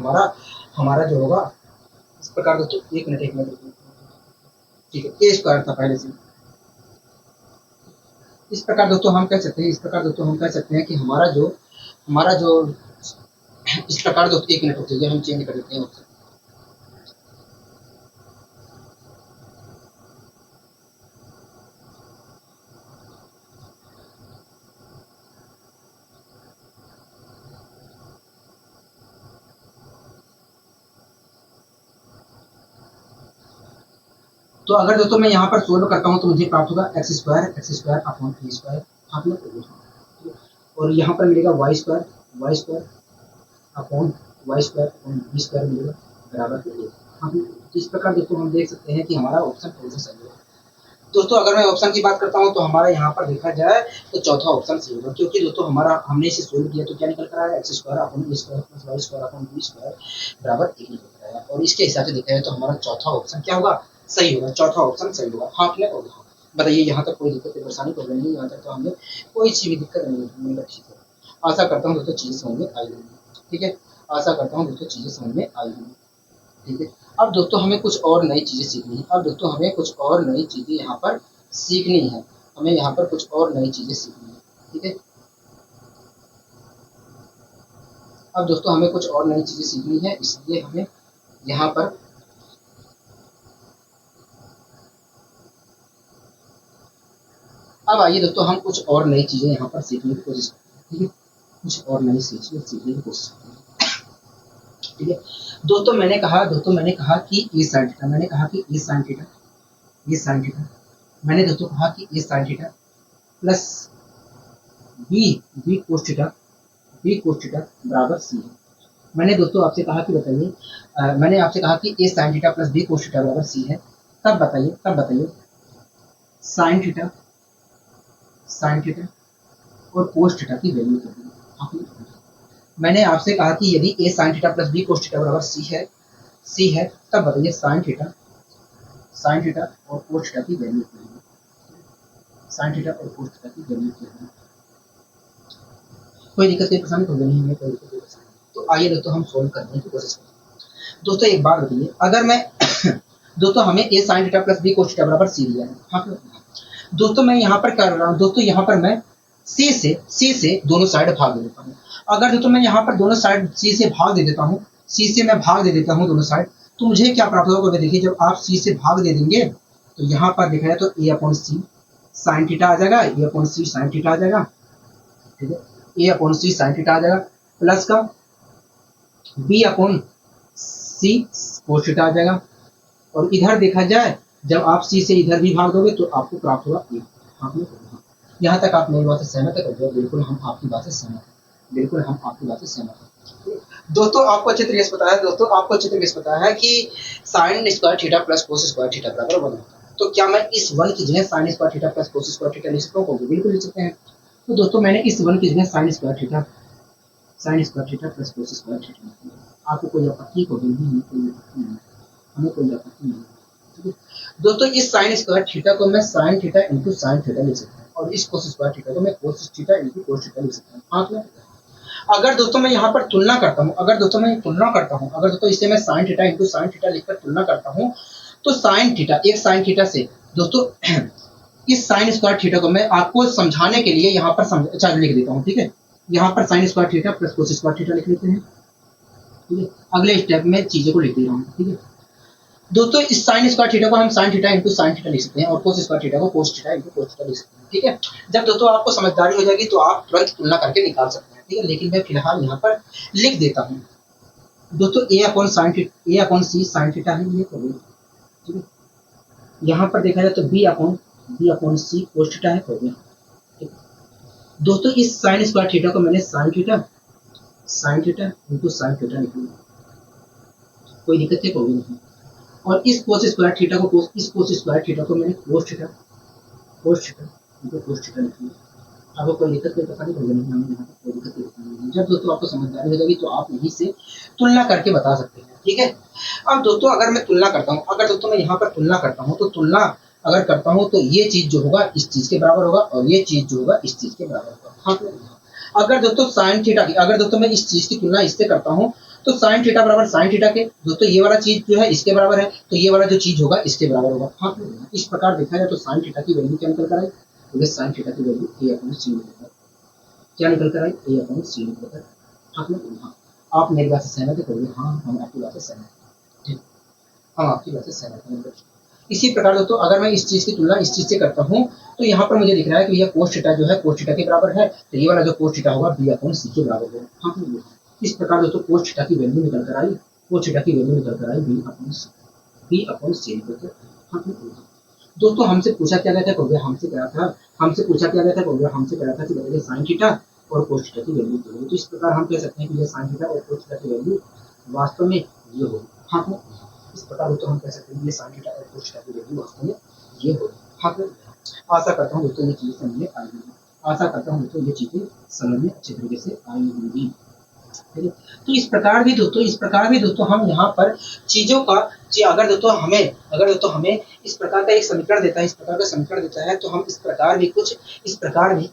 हमारा जो होगा, इस प्रकार दोस्तों एक मिनट ठीक है, ए स्क्वायर था पहले से। इस प्रकार दोस्तों हम कह सकते हैं कि हमारा जो इस प्रकार दोस्तों एक मिनट रुकिए, हम चेंज कर देते हैं ऑप्शन। तो अगर दोस्तों मैं यहाँ पर सोल्व करता हूँ तो मुझे प्राप्त होगा एक्स स्क्वायर अपॉन ए स्क्वायर, और यहाँ पर मिलेगा Y square upon B square मिलेगा बराबर के। हम इस प्रकार दोस्तों हम देख सकते हैं कि हमारा ऑप्शन कौन सा सही है। दोस्तों अगर मैं ऑप्शन की बात करता हूँ तो हमारा यहाँ पर देखा जाए तो चौथा ऑप्शन सही होगा, क्योंकि दोस्तों हमने इसे सोल्व किया तो क्या निकल कर आया, एक्स स्क्वायर अपॉन ए square plus Y square upon B square बराबर एक निकल कर आया, और इसके हिसाब से देखा जाए तो हमारा चौथा ऑप्शन क्या होगा, सही होगा, चौथा ऑप्शन सही होगा। हाँ क्लियर हो गया। बताइए यहाँ तक कोई दिक्कत परेशानी प्रॉब्लम नहीं, यहाँ तक तो हमें कोई सी भी दिक्कत नहीं है। ठीक है, आशा करता हूँ दोस्तों चीज़ें समझ में आई होंगी। ठीक है, आशा करता हूँ दोस्तों चीज़ें समझ में आई होंगी। ठीक है, अब दोस्तों हमें कुछ और नई चीज़ें सीखनी है। अब दोस्तों हमें कुछ और नई चीज़ें यहाँ पर सीखनी है, हमें यहाँ पर कुछ और नई चीज़ें सीखनी है। ठीक है, अब दोस्तों हमें कुछ और नई चीज़ें सीखनी है, इसलिए हमें यहाँ पर अब आइए दोस्तों हम कुछ और नई चीज़ें यहाँ पर सीखने की कोशिश करते हैं। ठीक है, कुछ और नई चीज़ें सीखने की कोशिश करते हैं। ठीक है दोस्तों, मैंने कहा कि ए साइन थीटा, मैंने दोस्तों कहा कि a sine theta plus b cos theta बराबर सी है। मैंने दोस्तों आपसे कहा कि बताइए, मैंने आपसे कहा कि a sine theta plus b cos theta बराबर सी है। तब बताइए साइन थीटा और कोस थीटा की वैल्यू क्या होगी। मैंने आपसे कहा कि यदि a sin theta plus b cos theta बराबर c है तब बताइए sin थीटा और कोस थीटा की वैल्यू क्या होगी। sin थीटा और कोस थीटा की वैल्यू क्या होगी। कोई दिक्कत की परेशानी होगी नहीं है, कोई दिक्कत की परेशानी। तो आइए दोस्तों हम सोल्व करने की कोशिश करें। दोस्तों एक बात बताइए, अगर मैं दोस्तों हमें a sin theta plus b cos theta बराबर c दिया है। हाँ दोस्तों मैं यहाँ पर क्या कर रहा हूँ, दोस्तों यहाँ पर मैं c से दोनों साइड भाग दे देता हूँ। अगर दोस्तों मैं यहाँ पर दोनों साइड c से भाग दे देता हूँ, c से मैं भाग दे देता हूँ दोनों साइड, तो मुझे क्या प्राप्त होगा। देखिए जब आप c से भाग दे देंगे तो यहाँ पर देखा जाए तो a upon C sine theta आ जाएगा, a upon C sine theta आ जाएगा, ठीक है, a upon C sine theta आ जाएगा, प्लस का b upon c cos theta आ जाएगा। और इधर देखा जाए जब आप c से इधर भी भाग दोगे तो आपको प्राप्त होगा a। यहाँ तक आप मेरी बात से सहमत है। बिल्कुल हम आपकी बात से सहमत हैं, बिल्कुल हम आपकी बात से सहमत हैं। दोस्तों आपको अच्छे तरीके से पता है कि sign square theta plus cos square theta बराबर 1 होता है। तो क्या मैं इस 1 की जगह sign square theta plus cos square theta लिख सकता हूँ? बिल्कुल लिख सकते हैं। तो दोस्तों मैंने इस 1 की जगह sign square theta plus cos square theta. आपको कोई आपत्ति होगी नहीं, कोई आपत्ति नहीं, हमें कोई आपत्ति नहीं। दोस्तों इस साइन स्क्वायर थीटा को मैं sine theta into sine theta लिख सकता हूँ और इस कोस स्क्वायर थीटा को मैं cos theta into cos theta लिख सकता हूँ। हाँ अगर दोस्तों मैं यहाँ पर तुलना करता हूँ, अगर दोस्तों इसे मैं sine theta into sine theta लिखकर तुलना करता हूँ तो साइन थीटा एक साइन थीटा से दोस्तों इस साइन स्क्वायर थीटा को मैं आपको समझाने के लिए यहाँ पर लिख देता हूँ। ठीक है, यहाँ पर sign square theta plus cos square theta लिख लेते हैं। ठीक है, अगले स्टेप में चीजों को लिख दे रहा हूँ। ठीक है दोस्तों इस साइन स्क्वायर थीटा को हम sine theta into sine theta लिख सकते हैं और कोस स्क्वायर थीटा को cos theta into cos theta लिख सकते हैं। ठीक है, जब दोस्तों आपको समझदारी हो जाएगी तो आप तुरंत तुलना करके निकाल सकते हैं। ठीक है, लेकिन मैं फिलहाल यहाँ पर लिख देता हूँ। दोस्तों a upon C sine theta है ये तो। ठीक है, यहाँ पर देखा जाए तो b upon c cos theta है तो। ठीक है दोस्तों इस साइन स्क्वायर थीटा को मैंने sine theta into sine theta लिख लिया, कोई दिक्कत है कोई नहीं। और इस कोस स्क्वायर थीटा को मैंने cos theta into cos theta लिख लिया। आपको कोई दिक्कत कोई पता नहीं होगी नहीं, हमें यहाँ पर कोई दिक्कत नहीं। जब दोस्तों आपको समझदारी हो जाएगी तो आप यहीं से तुलना करके बता सकते हैं। ठीक है, अब दोस्तों अगर मैं तुलना करता हूँ, मैं यहाँ पर तुलना करता हूँ तो तुलना अगर करता हूँ तो ये चीज जो होगा इस चीज के बराबर होगा और ये चीज जो होगा इस चीज के बराबर होगा। हाँ अगर दोस्तों साइन थीटा की अगर दोस्तों मैं इस चीज की तुलना इससे करता हूँ तो साइन थीटा बराबर साइन थीटा के दोस्तों ये वाला चीज जो है इसके बराबर है तो ये वाला जो चीज होगा इसके बराबर होगा। हाँ इस प्रकार देखा जाए तो साइन थीटा की वैल्यू क्या निकल कर आई, तो साइन थीटा की वैल्यू a अपॉन सी क्या निकल कर आई, a अपॉन सी निकल कर। हाँ आप मेरी बात से सहमत है? हाँ हम आपकी बात से सहमत हैं। ठीक, हम आपकी बात से सहमत हैं। इसी प्रकार दोस्तों अगर मैं इस चीज की तुलना इस चीज से करता हूँ तो यहाँ पर मुझे दिख रहा है कि यह कोस थीटा जो है कोस थीटा के बराबर है तो ये वाला जो कोस थीटा होगा b अपॉन सी के बराबर होगा। हाँ इस प्रकार दोस्तों कोस थीटा की वैल्यू निकल कर आई, b अपॉन सी निकल कर। हाँ दोस्तों हमसे पूछा क्या गया था, हमसे पूछा कि बताइए साइन थीटा और कोस थीटा की वैल्यू क्या होगी। तो इस प्रकार हम कह सकते हैं कि यह साइन थीटा और कोस थीटा की वैल्यू वास्तव में ये होगी। हाँ इस प्रकार दोस्तों हम कह सकते हैं कि ये साइन थीटा और कोस थीटा की वैल्यू वास्तव में ये होगी। हाँ आशा करता हूँ दोस्तों ये चीजें समझ में आई होंगी, अच्छे तरीके से आई होंगी। तो इस प्रकार भी दोस्तों हम यहाँ पर चीजों का अगर दोस्तों हमें इस प्रकार का एक समीकरण देता है तो हम इस प्रकार भी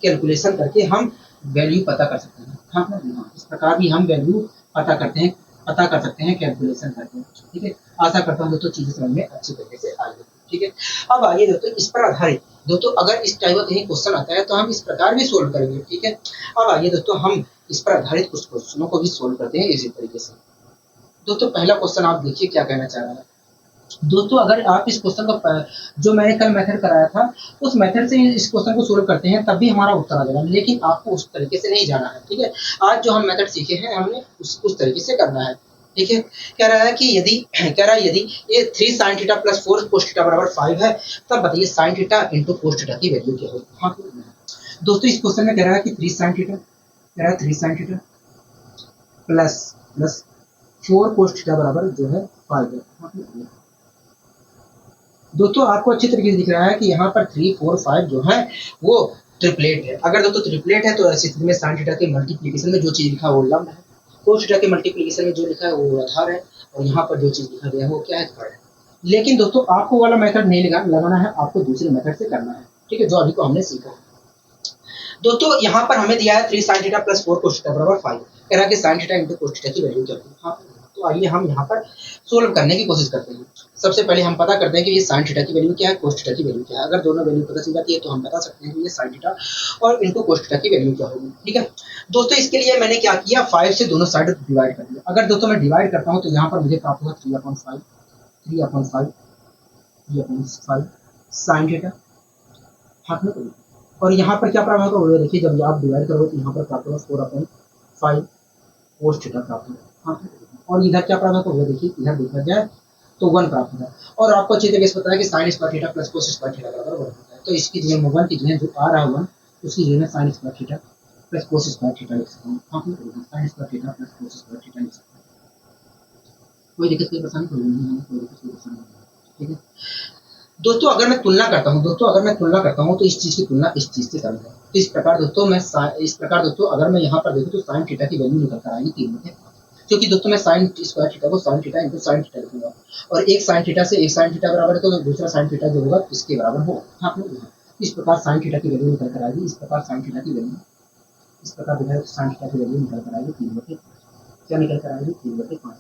कैलकुलेशन करके हम वैल्यू पता कर सकते हैं। हाँ इस प्रकार भी हम वैल्यू पता कर सकते हैं कैलकुलेशन करके। ठीक है, आशा करता हूँ दोस्तों चीजें समझ में अच्छी तरीके से आ गई। ठीक है, अब आइए दोस्तों इस पर आधारित दोस्तों अगर इस टाइप का कहीं क्वेश्चन आता है तो हम इस प्रकार भी सोल्व करेंगे। ठीक है, अब आइए दोस्तों हम इस पर आधारित कुछ क्वेश्चनों को भी सोल्व करते हैं इसी तरीके से। दोस्तों पहला क्वेश्चन आप देखिए क्या कहना चाह रहा है। दोस्तों अगर आप इस क्वेश्चन का जो मैंने कल मेथड कराया था उस मेथड से इस क्वेश्चन को सोल्व करते हैं तब भी हमारा उत्तर आ जाएगा, लेकिन आपको उस तरीके से नहीं जाना है। ठीक है, आज जो हम मेथड सीखे हैं हमने उस तरीके से करना है। ठीक है, कह रहा है कि यदि ये 3 sin theta plus 4 cos theta बराबर 5 है तब बताइए sin theta into cos theta की वैल्यू क्या होगी। हाँ दोस्तों इस क्वेश्चन में कह रहा है कि 3 sin theta plus 4 cos theta बराबर जो है 5 है। दोस्तों आपको अच्छी तरीके से दिख रहा है कि यहाँ पर 3, 4, 5 जो है वो ट्रिपलेट है। अगर दोस्तों ट्रिपलेट है तो ऐसी स्थिति में साइन थीटा के मल्टीप्लिकेशन में जो चीज लिखा है वो लंब है, कोस थीटा के मल्टीप्लिकेशन में जो लिखा है वो आधार है, और यहाँ पर जो चीज लिखा गया है वो क्या है, त्वरण है। लेकिन दोस्तों आपको वाला मेथड नहीं लगाना है, आपको दूसरे मेथड से करना है, ठीक है, जो अभी को हमने सीखा है। दोस्तों यहाँ पर हमें दिया है 3 sin theta plus 4 cos theta बराबर 5, कह रहा है कि sin theta into cos theta की वैल्यू क्या होगी। हाँ, तो आइए हम यहाँ पर सोल्व करने की कोशिश करते हैं। सबसे पहले हम पता करते हैं कि ये sin थीटा की वैल्यू क्या है, cos थीटा की वैल्यू क्या है। अगर दोनों वैल्यू पता चल जाती है तो हम बता सकते हैं कि ये sin थीटा और इंटू cos थीटा की वैल्यू क्या होगी, ठीक है। दोस्तों इसके लिए मैंने क्या किया, 5 से दोनों साइड डिवाइड कर दिया। अगर दोस्तों मैं डिवाइड करता हूँ तो यहाँ पर मुझे प्राप्त होगा 3/5 sin थीटा, हाथ में करिए। और यहाँ पर क्या प्राप्त होगा वो देखिए, जब आप डिवाइड करोगे तो यहाँ पर प्राप्त होगा 4/5 cos थीटा प्राप्त होगा, हाथ में करिए। और इधर क्या प्राप्त होगा वो देखिए, इधर देखा जाए तो 1 प्राप्त होगा। और आपको अच्छी तरीके से पता है कि sin square theta plus cos square theta बराबर 1 होता है। तो इसकी जगह में 1 की जगह जो आ रहा है 1, उसकी जगह में sin square theta plus cos square theta लिख सकता हूँ, हाथ में करिए। sin square theta plus cos square theta लिख सकता हूँ। कोई दिक्कत, कोई परेशानी कोई नहीं है, कोई दिक्कत कोई परेशानी नहीं है, ठीक है। दोस्तों अगर मैं तुलना करता हूं तो इस चीज की तुलना इस चीज से करूंगा। इस प्रकार दोस्तों अगर मैं यहाँ पर देखूं तो साइन थीटा की वैल्यू निकल कर आएगी 3/5, क्योंकि दोस्तों मैं साइन स्क्वायर थीटा को sine theta into sine theta लिखूंगा, और एक साइन थीटा से एक साइन थीटा बराबर है तो दूसरा साइन थीटा जो होगा इसके बराबर होगा। हाँ, इस प्रकार साइन थीटा की वैल्यू निकल कर आएगी, इस प्रकार साइन थीटा की वैल्यू, इस प्रकार जो है साइन थीटा की वैल्यू निकल कर आएगी 3/5, क्या निकल कर आएगी 3/5।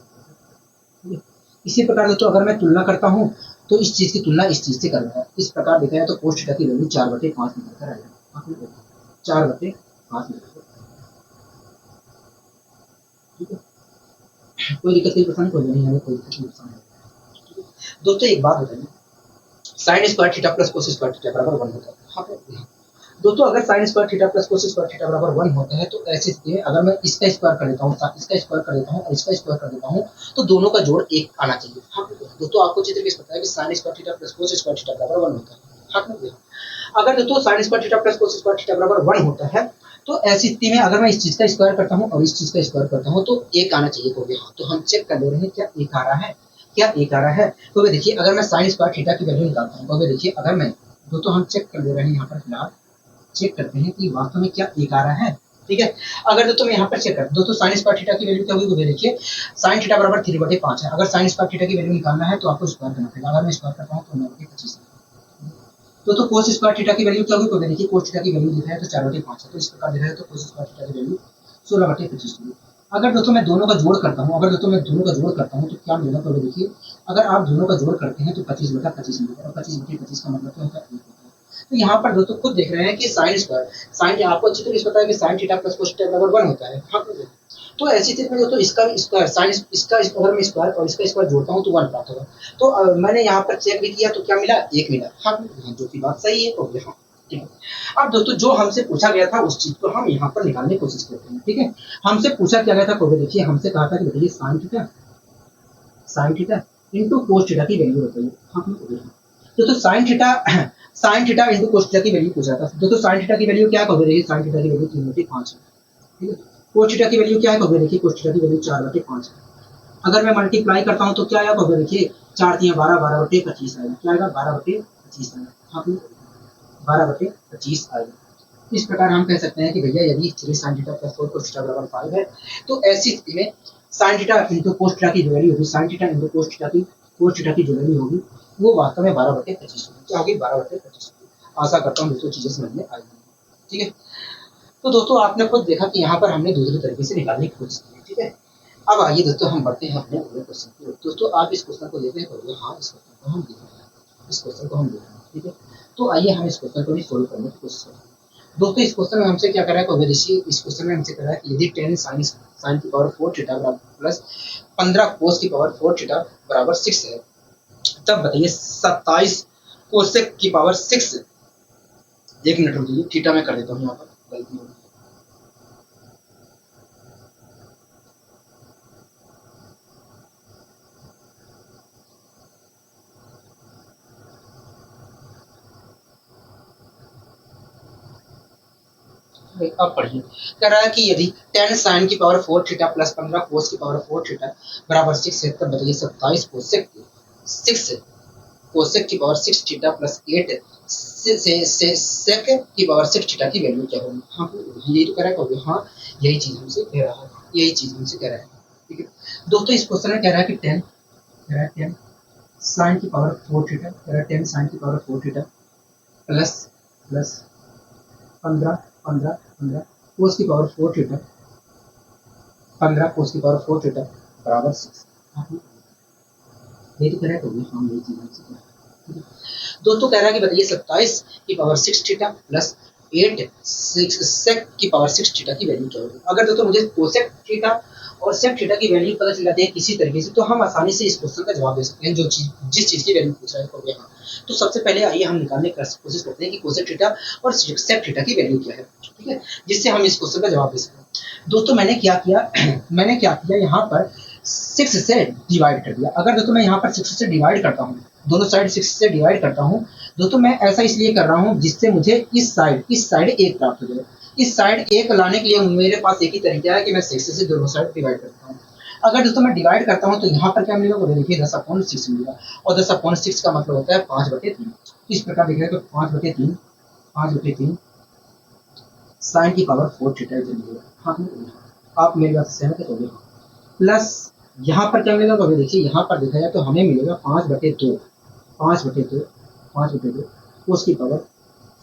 इसी प्रकार दोस्तों अगर मैं तुलना करता हूँ तो इस चीज की तुलना इस चीज से करूंगा। इस प्रकार देखा जाए तो cos थीटा की वैल्यू 4/5 निकल कर आएगा, 4/5 निकल कर, ठीक है। कोई दिक्कत कोई परेशानी कोई नहीं है, कोई दिक्कत नहीं परेशानी। दोस्तों एक बात बताइए, sin square theta plus cos square theta बराबर 1 होता है। हाँ दोस्तों अगर sin square theta plus cos square theta बराबर 1 होता है तो ऐसी स्थिति में अगर मैं इसका स्क्वायर कर देता हूँ, इसका स्क्वायर कर देता हूँ और इसका स्क्वायर कर देता हूँ तो दोनों का जोड़ 1 आना चाहिए। हाँ दोस्तों आपको अच्छी तरीके से पता है कि sin square theta plus cos square theta बराबर 1 होता है। हाँ, अगर दोस्तों sin square theta plus cos square theta बराबर 1 होता है तो ऐसी स्थिति में अगर मैं इस चीज का स्क्वायर करता हूँ और इस चीज का स्क्वायर करता हूँ तो 1 आना चाहिए होगा। हाँ, तो हम चेक कर ले रहे हैं क्या 1 आ रहा है, क्या 1 आ रहा है। तो देखिए अगर मैं sin स्क्वायर थीटा की वैल्यू निकालता हूँ तो देखिए अगर मैं दोस्तों हम चेक कर ले रहे हैं, यहाँ पर फिलहाल चेक करते हैं कि वास्तव में क्या 1 आ रहा है, ठीक है। अगर दोस्तों मैं यहाँ पर चेक करता हूँ दोस्तों sin स्क्वायर थीटा की वैल्यू क्या होगी तो देखिए sin थीटा बराबर 3/5 है। अगर sin स्क्वायर थीटा की वैल्यू निकालना है तो आपको स्क्वायर करना पड़ेगा। अगर मैं स्क्वायर करता हूँ तो 9/25 तो cos स्क्वायर थीटा की वैल्यू क्या होगी तो देखिए cos थीटा की वैल्यू लिखा है तो 4/5 है, तो इस प्रकार देखा है तो cos स्क्वायर थीटा की वैल्यू 16/25 होगी। अगर दोस्तों मैं दोनों का जोड़ करता हूँ तो क्या मिलेगा तो देखिए अगर आप दोनों का जोड़ करते हैं तो 25/25 मिलेगा, और 25/25 का मतलब क्या होता है 1 होता है। तो यहाँ पर दोस्तों खुद देख रहे हैं कि साइन आपको अच्छी तरह से पता है कि sign theta plus cos theta बराबर 1 होता है। हाँ, तो ऐसी स्थिति में दोस्तों इसका स्क्वायर साइन इसका अगर मैं स्क्वायर और इसका स्क्वायर जोड़ता हूँ तो 1 प्राप्त होगा। तो मैंने यहाँ पर चेक भी किया तो क्या मिला 1 मिला। हाँ, जो की बात सही है तो यहाँ ठीक है। अब दोस्तों जो हमसे पूछा गया था उस चीज को हम यहाँ पर निकालने की कोशिश करते हैं, ठीक है। हमसे पूछा क्या गया था तो देखिए हमसे कहा था कि बताइए sine theta into cos theta की वैल्यू बताइए। हाँ, दोस्तों sine theta into cos theta की वैल्यू पूछा था। दोस्तों साइन थीटा की वैल्यू क्या कहोगे, देखिए साइन थीटा की वैल्यू 3/5 है, ठीक है। cos थीटा की वैल्यू क्या है कहोगे, देखिए cos थीटा की वैल्यू 4/5 है। अगर मैं मल्टीप्लाई करता हूँ तो क्या आएगा कहोगे, देखिए 4 3 12 12/25 आएगा, क्या आएगा 12/25 आएगा। हाँ, 12/25 आएगा। इस प्रकार हम कह सकते हैं कि भैया यदि 3 sin theta plus 4 cos theta बराबर 5 है तो ऐसी स्थिति में sin theta into cos theta की जो वैल्यू होगी, sin theta into cos theta की जो वैल्यू होगी वो वास्तव में 12/25 होगी। क्या होगी 12/25। आशा करता हूँ दोस्तों चीजें समझ में आएगी, ठीक है। तो दोस्तों आपने खुद देखा कि यहाँ पर हमने दूसरे तरीके से निकालने की कोशिश की, ठीक है। अब आइए दोस्तों हम बढ़ते हैं अपने अगले क्वेश्चन की ओर। दोस्तों आप इस क्वेश्चन को देख रहे हैं, हाँ इस क्वेश्चन को हम देख रहे हैं, इस क्वेश्चन को हम देख रहे हैं, ठीक है। तो आइए हम इस क्वेश्चन को भी सोल्व करने की कोशिश करते हैं। दोस्तों इस क्वेश्चन में हमसे क्या करा है तो देखिए इस क्वेश्चन में हमसे करा है कि यदि 10 sin की पावर 4 थीटा प्लस 15 cos की पावर 4 थीटा बराबर 6 है, तब बताइए 27 कोसेक की पावर 6। एक मिनट रुकिए, थीटा में कर देता हूँ, यहाँ पर गलती हो गई। अब पढ़िए, कह रहा है कि यदि 10 sin की पावर 4 थीटा प्लस 15 cos की पावर 4 थीटा बराबर 6 है, तब बताइए 27 कोसेक 6 कोसेक की पावर 6 थीटा प्लस 8 से सेक की पावर 6 थीटा की वैल्यू क्या होगी। हाँ यही तो करेक्ट होगी। हाँ यही चीज हमसे कह रहा है, यही चीज हमसे कह रहा है। ठीक है दोस्तों, इस क्वेश्चन में कह रहा है कि 10 कह रहा है 10 साइन की पावर 4 थीटा, कह रहा है 10 साइन की पावर 4 थीटा प्लस प्लस 15 15 15 कोस की पावर 4 थीटा, 15 कोस की पावर 4 थीटा बराबर 6। ये तो करेक्ट होगी। हाँ यही चीज हमसे कह रहा है। दोस्तों कह रहा है कि बताइए 27 की पावर 6 थीटा प्लस 8 सेक की पावर 6 थीटा की वैल्यू क्या होगी। अगर दोस्तों मुझे कोसेक थीटा और सेक थीटा की वैल्यू पता चल जाती है किसी तरीके से, तो हम आसानी से इस क्वेश्चन का जवाब दे सकते हैं, जो चीज जिस चीज की वैल्यू पूछ रहा है। हो गया। तो सबसे पहले आइए हम निकालने की कोशिश करते हैं कि कोसेक थीटा और सेक थीटा की वैल्यू क्या है, ठीक है, जिससे हम इस क्वेश्चन का जवाब दे सकें। दोस्तों मैंने क्या किया मैंने क्या किया, यहाँ पर 6 से डिवाइड कर दिया। अगर दोस्तों मैं यहाँ पर 6 से डिवाइड करता हूँ, दोनों साइड 6 से डिवाइड करता हूँ, दोस्तों मैं ऐसा इसलिए कर रहा हूँ जिससे मुझे इस साइड 1 प्राप्त हो जाए। इस साइड 1 लाने के लिए मेरे पास एक ही तरीका है कि मैं 6 से दोनों साइड डिवाइड करता हूँ। अगर दोस्तों मैं डिवाइड करता हूँ तो यहाँ पर क्या मिलेगा, वो देखिए 10/6 मिलेगा, और 10/6 का मतलब होता है 5/3। इस प्रकार देखिए तो 5/3 साइन की पावर 4 थीटा मिलेगा। हाँ आप मेरी बात से सहमत है। तो प्लस यहाँ पर क्या मिलेगा, तो अभी देखिए यहाँ पर देखा जाए तो हमें मिलेगा 5/2 कोस की पावर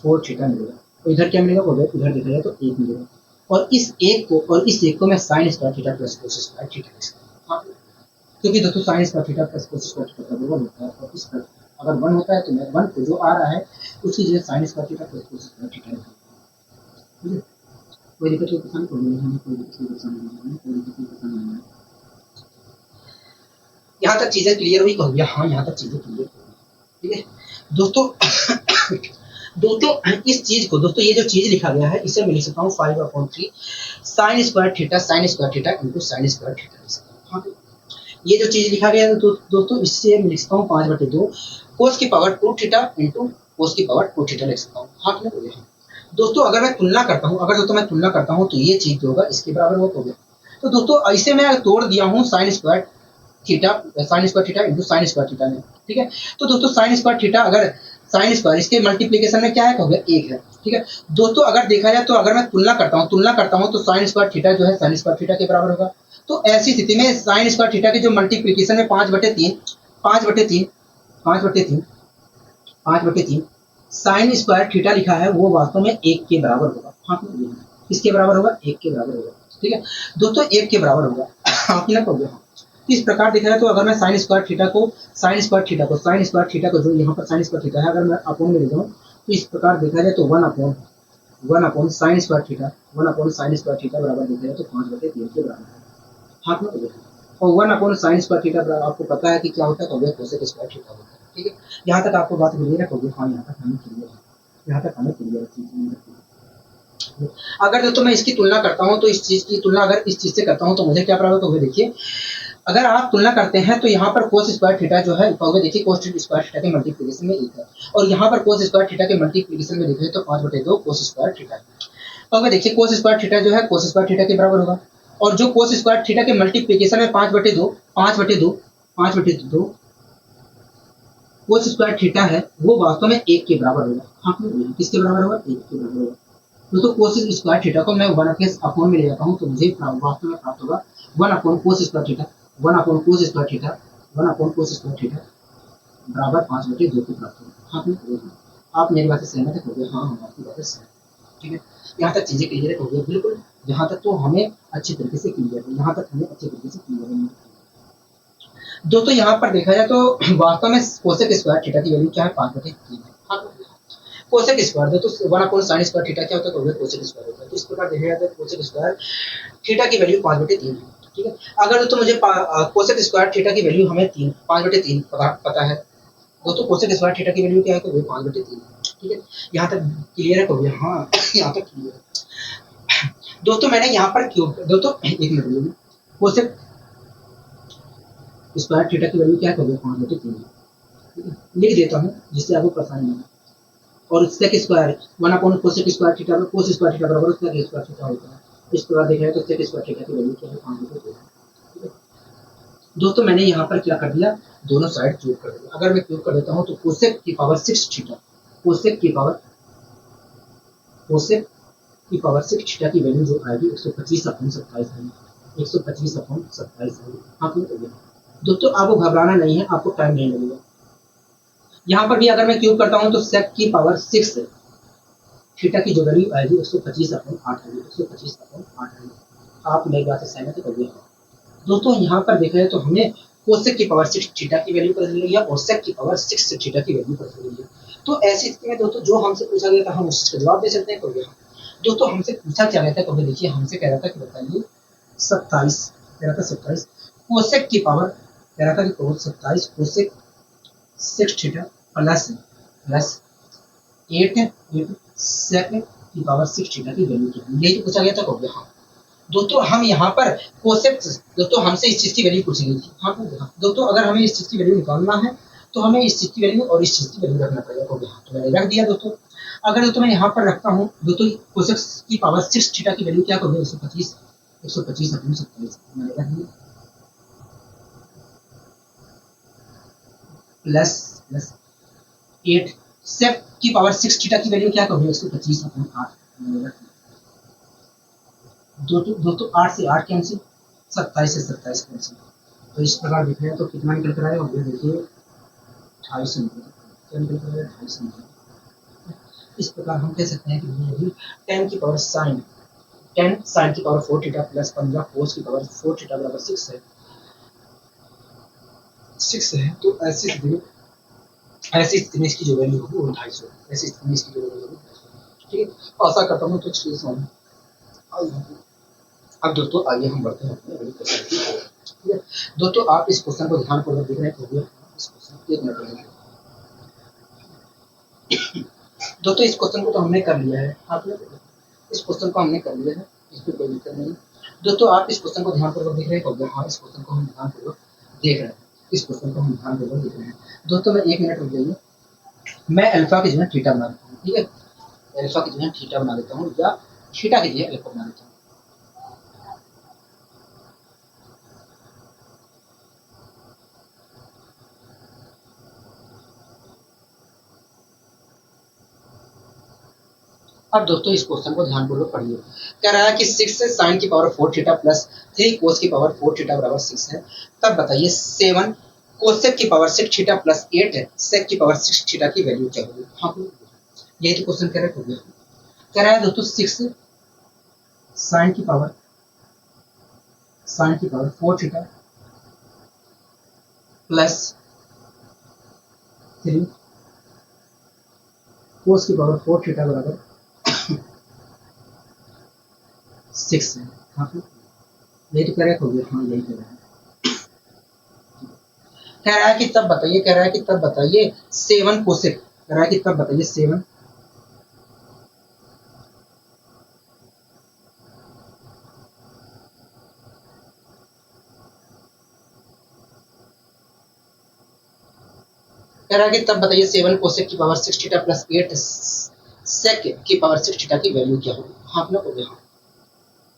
4 थीटा मिलेगा। तो इधर क्या मिलेगा, इधर देखा जाए तो 1 मिलेगा, और इस एक को मैं sign square theta plus cos square theta लिख सकता हूँ। क्योंकि दोस्तों sign square theta plus cos square theta का 1 होता है, और इस पर अगर 1 होता है तो मैं 1 को जो आ रहा है उसकी जगह sign square theta plus cos square theta लिखता हूँ। ठीक है, कोई दिक्कत कोई परेशानी नहीं है। यहाँ तक चीजें क्लियर हुई कहोगे। हाँ यहाँ तक चीजें क्लियर हुई। ठीक है दोस्तों दोस्तों इस चीज को, दोस्तों ये जो चीज लिखा गया है इसे मैं लिख सकता हूँ 5/3 sign square theta into sine square theta लिख सकता हूँ। ये जो चीज लिखा गया है दोस्तों इससे मैं लिख सकता हूँ 5/2 कोस की पावर 2 थीटा इंटू कोस की पावर 2 थीटा लिख सकता हूँ। हाँ क्लियर हो गया। दोस्तों अगर मैं तुलना करता हूँ तो ये चीज जो होगा इसके बराबर हो गया। तो दोस्तों इसे मैं तोड़ दिया हूँ sign square theta into sine square theta में। ठीक है, तो दोस्तों साइन स्क्वायर थीटा अगर साइन स्क्वायर इसके मल्टीप्लीकेशन में क्या है, हो गया 1 है। ठीक है दोस्तों, अगर देखा जाए तो अगर मैं तुलना करता हूँ तो साइन स्क्वायर थीटा जो है साइन स्क्वायर थीटा के बराबर होगा। तो ऐसी स्थिति में साइन स्क्वायर थीटा के जो मल्टीप्लीकेशन में 5/3 साइन स्क्वायर थीटा लिखा है वो वास्तव में 1 के बराबर होगा। हाँ किसके बराबर होगा, 1 के बराबर होगा। ठीक है दोस्तों 1 के बराबर होगा। हाँ क्लियर हो गया। इस प्रकार देखा जाए तो अगर मैं साइन स्क्वायर थीटा को जो यहाँ पर साइन स्क्वायर थीटा है अगर मैं अपोन में ले जाऊँ तो इस प्रकार देखा जाए तो 1/साइन स्क्वायर थीटा बराबर देखा जाए तो 5/3 के बराबर है। हाथ में और 1/साइन स्क्वायर थीटा आपको पता है कि क्या होता है, तो वह कोसेक स्क्वायर थीटा होता है। ठीक है, यहाँ तक आपको बात क्लियर होगी। हाँ यहाँ तक हमें क्लियर है। अगर दोस्तों मैं इसकी तुलना करता हूँ तो इस चीज की तुलना अगर इस चीज से करता हूँ तो मुझे क्या प्राप्त होगा, देखिए अगर आप तुलना करते हैं तो यहाँ पर कोस स्क्वायर थीटा जो है देखिए कोस स्क्वायर थीटा के मल्टीप्लिकेशन में 1 है, और यहाँ पर कोस स्क्वायर थीटा के मल्टीप्लिकेशन में देखिए तो 5/2 कोस स्क्वायर थीटा है। तो अगर देखिए कोस स्क्वायर थीटा जो है कोस स्क्वायर थीटा के बराबर होगा, और जो कोस स्क्वायर थीटा के मल्टीप्लिकेशन में 5/2 कोस स्क्वायर थीटा है वो वास्तव में 1 के बराबर होगा। हाँ किसके बराबर होगा, 1 के बराबर होगा। तो कोस स्क्वायर थीटा को मैं 1 के अपोन में ले जाता हूँ तो मुझे वास्तव में प्राप्त होगा 1/कोस स्क्वायर थीटा बराबर 5/2 की प्राप्त होगा। हाँ आप मेरी बात से सहमत हो गए। हाँ हम आपकी बात से सहमत। ठीक है, यहाँ तक चीजें क्लियर हो गई बिल्कुल। यहाँ तक तो हमें अच्छी तरीके से क्लियर है। दोस्तों यहाँ पर देखा जाए तो वास्तव में कोसेक स्क्वायर थीटा की वैल्यू क्या है, 5/3 है। कोसेक स्क्वायर दोस्तों 1/साइन स्क्वायर थीटा क्या होता है, तो वह कोसेक स्क्वायर होता है। तो इस प्रकार देखा जाए तो कोसेक स्क्वायर थीटा की वैल्यू 5/3 है। ठीक है, अगर दोस्तों मुझे कोसेक स्क्वायर थीटा की वैल्यू हमें 5/3 पता है, दोस्तों कोसेक स्क्वायर थीटा की वैल्यू क्या है, तो वो 5/3 है। ठीक है, यहाँ तक क्लियर है। हो गया। हाँ यहाँ तक क्लियर है। दोस्तों मैंने यहाँ पर क्यों, दोस्तों एक मिनट, कोसेक स्क्वायर थीटा की वैल्यू क्या है, तो वो 5/3 है। लिख देता हूँ जिससे आपको परेशानी नहीं। और सेक स्क्वायर 1/कोसेक स्क्वायर थीटा बराबर उसका स्क्वायर थीटा होता है। इस प्रकार देखा जाए तो सेक स्क्वायर थीटा की वैल्यू क्या है, 5/3 है। दोस्तों मैंने यहाँ पर क्या कर दिया, दोनों साइड क्यूब कर देंगे। अगर मैं क्यूब कर देता हूँ तो कोसेक की पावर 6 थीटा, कोसेक की पावर 6 थीटा की वैल्यू जो आएगी 125/27 आएगी, 125/27 आएगी। हाँ क्यों हो गया दोस्तों, आपको घबराना नहीं है, आपको टाइम नहीं लगेगा। यहाँ पर भी अगर मैं क्यूब करता हूँ तो सेक की पावर 6 थीटा की जो वैल्यू आएगी 125/8 आएगी, 125/8 आएगी। आप मेरी बात से सहमत है करिए। दोस्तों यहाँ पर देख रहे हैं तो हमें कोसेक की पावर 6 थीटा की वैल्यू पता चल रही है और सेक की पावर 6 थीटा की वैल्यू पता चल रही है। तो ऐसी स्थिति में दोस्तों जो हमसे पूछा गया था हम उस चीज का जवाब दे सकते हैं करिए। दोस्तों हमसे पूछा क्या गया था कभी देखिए, हमसे कह रहा था कि बताइए 27 कह रहा था 27 कोसेक की पावर कह रहा था कि 27 कोसेक 6 थीटा प्लस 8 सेक की पावर 6 थीटा की वैल्यू क्या है, यही तो पूछा गया था कभी। हाँ दोस्तों हम यहाँ पर कोसेक, दोस्तों हमसे इस चीज की वैल्यू पूछी गई थी। हाँ दोस्तों अगर हमें इस चीज की वैल्यू निकालना है तो हमें इस चीज की वैल्यू और इस चीज की वैल्यू रखना पड़ेगा कभी। हाँ तो मैंने रख दिया दोस्तों। अगर दोस्तों मैं यहाँ पर रखता हूँ दोस्तों कोसेक की पावर 6 थीटा की वैल्यू क्या करोगे 125/27 मैंने रख दिया प्लस 8 सेक की पावर 6 थीटा की वैल्यू क्या करोगे 125/8 मैंने रख दिया। दोस्तों 8 से 8 कैंसिल, 27 से 27 कैंसिल, तो इस प्रकार दिख रहा है तो कितना निकल कर आएगा ये देखिए 28 निकल कर आएगा 28 निकल। इस प्रकार हम कह सकते हैं कि ये भी 10 की पावर साइन 10 साइन की पावर 4 थीटा प्लस 15 कोस की पावर 4 थीटा बराबर 6 है। तो ऐसी स्थिति में इसकी जो वैल्यू होगी वो 250, ऐसी स्थिति में इसकी जो वैल्यू होगी 250। ठीक है, आशा करता हूँ तो चीज अब दोस्तों आइए हम बढ़ते हैं अपने अगले क्वेश्चन की ओर। ठीक है दोस्तों, आप इस क्वेश्चन को ध्यानपूर्वक देख रहे हैं तो इस क्वेश्चन एक मिनट दोस्तों इस क्वेश्चन को तो हमने कर लिया है, आपने इस क्वेश्चन को हमने कर लिया है, इस पर कोई दिक्कत नहीं। दोस्तों आप इस क्वेश्चन को ध्यानपूर्वक देख रहे हैं, हाँ इस क्वेश्चन को हम ध्यानपूर्वक देख रहे हैं, इस क्वेश्चन को हम ध्यानपूर्वक देख रहे हैं। दोस्तों मैं 1 मिनट रुक जाइए, मैं अल्फा की जगह थीटा बना देता हूँ। ठीक है, अल्फा की जगह थीटा बना देता हूँ या थीटा की जगह अल्फा बना देता हूँ। अब दोस्तों इस क्वेश्चन को ध्यानपूर्वक पढ़िए। कह रहा है कि 6 से साइन की पावर 4 थीटा प्लस 3 कोस की पावर 4 थीटा बराबर 6 है। तब बताइए 7 कोसेक की पावर 6 थीटा प्लस 8 है सेक की पावर 6 थीटा की वैल्यू क्या होगी। हाँ यही तो क्वेश्चन करेक्ट हो गया। कह रहा है दोस्तों 6 साइन की पावर 4 थीटा प्लस 3 कोस की पावर 4 थीटा बराबर 6 है। हाँ यही तो करेक्ट हो गया। हाँ यही कह रहा है। कह रहा है कि तब बताइए 7 कोसेक, कह रहा है कि तब बताइए 7 कह रहा है कि तब बताइए 7 कोसेक की पावर 6 थीटा प्लस 8 सेक की पावर 6 थीटा की वैल्यू क्या होगी। हाँ अपना हो गया।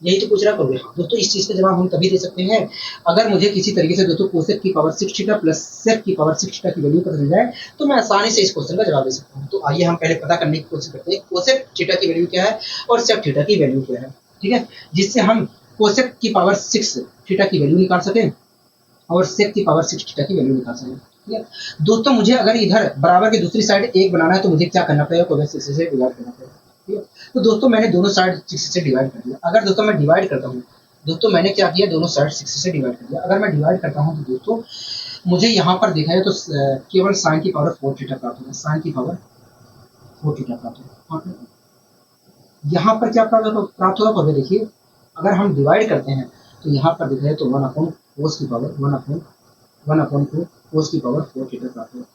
यही तो पूछ रहा करोगे। हाँ दोस्तों इस चीज का जवाब हम तभी दे सकते हैं अगर मुझे किसी तरीके से दोस्तों कोसेक की पावर 6 थीटा प्लस सेक की पावर 6 थीटा की वैल्यू पता चल जाए तो मैं आसानी से इस क्वेश्चन का जवाब दे सकता हूँ। तो आइए हम पहले पता करने की कोशिश करते हैं कोसेक थीटा की वैल्यू क्या है और सेक थीटा की वैल्यू क्या है। ठीक है, जिससे हम कोसेक की पावर 6 थीटा की वैल्यू निकाल सकें और सेक की पावर 6 थीटा की वैल्यू निकाल सकें। ठीक है दोस्तों, मुझे अगर इधर बराबर की दूसरी साइड 1 बनाना है तो मुझे क्या करना पड़ेगा, कोसेक 6 से डिवाइड करना पड़ेगा। ठीक है, तो दोस्तों मैंने दोनों साइड 6 से डिवाइड कर दिया। अगर दोस्तों मैं डिवाइड करता हूँ, दोस्तों मैंने क्या किया दोनों साइड 6 से डिवाइड कर दिया। अगर मैं डिवाइड करता हूँ तो दोस्तों मुझे यहाँ पर देखा है तो केवल साइन की पावर 4 थीटा प्राप्त होगा, साइन की पावर 4 थीटा प्राप्त होगा। यहाँ पर क्या प्राप्त होगा तो देखिए अगर हम डिवाइड करते हैं तो यहाँ पर दिख रहा है तो 1/4 कोस की पावर 1/4 कोस की पावर 4 थीटा प्राप्त होगा।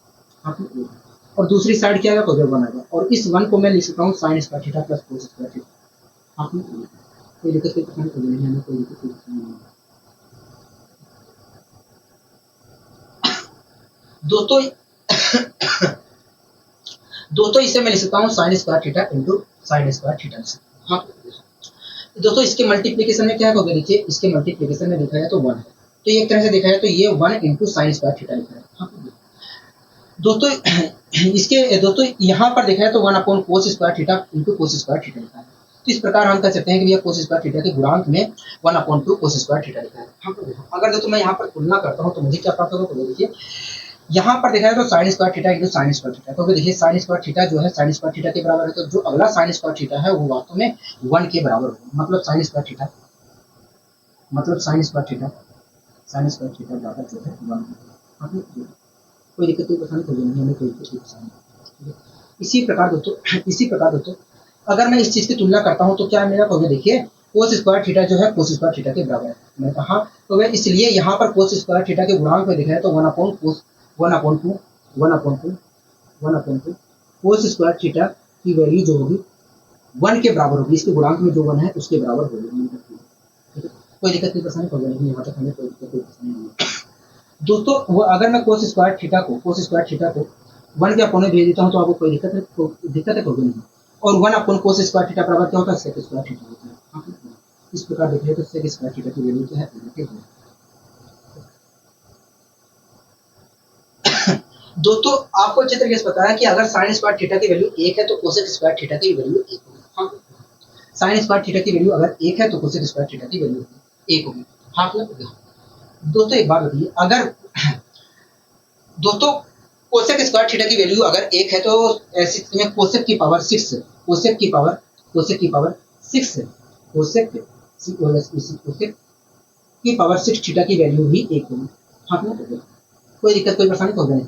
और दूसरी साइड क्या आएगा 1 आएगा और इस 1 को मैं लिख सकता हूँ sign square theta plus cos square theta. आपने कोई दिक्कत नहीं है, कोई दिक्कत नहीं है दोस्तों। दोस्तों इसे मैं लिख सकता हूँ sign square theta into sine square theta. हाँ दोस्तों इसके मल्टीप्लिकेशन में क्या होगा, देखिए इसके मल्टीप्लिकेशन में लिखा है तो 1 है। तो एक तरह से देखा जाए तो ये 1 इंटू साइन स्क्वायर थीटा लिखा है। हाँ, दोस्तों इसके दोस्तों यहाँ पर देखा जाए तो 1 अपॉन कोस square theta into cos square theta लिखा है। तो इस प्रकार हम कह सकते हैं कि भैया कोस स्क्वायर थीटा के गुणांक में 1 अपॉन 2 कोस स्क्वायर थीटा लिखा है। हाँ, अगर दोस्तों मैं यहाँ पर तुलना करता हूँ तो मुझे क्या प्राप्त होगा, तो देखिए यहाँ पर देखा जाए तो sign square theta into sine square theta, तो देखिए साइन स्क्वायर थीटा जो है साइन स्क्वायर थीटा के बराबर है, तो जो अगला साइन स्क्वायर थीटा है वो वास्तव में 1 के बराबर होगा, मतलब साइन स्क्वायर थीटा बराबर जो है 1। कोई दिक्कत कोई परेशानी कोई नहीं, हमें कोई परेशानी। इसी प्रकार दोस्तों अगर मैं इस चीज की तुलना करता हूँ तो क्या मेरा हो गया, देखिए कोस स्क्वायर थीटा जो है कोस स्क्वायर थीटा के बराबर है। मैंने कहा तो मैं इसलिए यहाँ पर कोस स्क्वायर थीटा के गुणांक में देखा है तो 1 अपॉन 2 कोस स्क्वायर थीटा की वैल्यू जो होगी 1 के बराबर होगी, इसके गुणांक में जो 1 है उसके बराबर होगी। ठीक है, कोई दिक्कत नहीं परेशानी होगी नहीं, यहाँ तक हमें कोई दिक्कत कोई परेशानी नहीं है। दोस्तों वो अगर मैं कोस स्क्वायर थीटा को 1 के अपॉन में भेज देता हूँ तो आपको कोई दिक्कत है होगी नहीं। और 1 अपॉन कोस स्क्वायर थीटा बराबर क्या होता है, सेक स्क्वायर थीटा होता है। इस प्रकार देखिए तो सेक स्क्वायर थीटा की वैल्यू क्या है, दोस्तों आपको अच्छे तरीके से पता है कि अगर साइन स्क्वायर थीटा की वैल्यू 1 है तो कोसेक स्क्वायर थीटा की वैल्यू 1 होगी। हाँ, साइन स्क्वायर थीटा की वैल्यू अगर 1 है तो कोसेक स्क्वायर थीटा की वैल्यू 1 होगी। हाँ, दोस्तों एक बात बताइए, अगर दोस्तों कोसेक स्क्वायर थीटा की वैल्यू अगर 1 है तो ऐसी स्थिति में कोसेक की पावर 6 थीटा की वैल्यू भी 1 होगी। हाँ, कोई दिक्कत कोई परेशानी तो नहीं।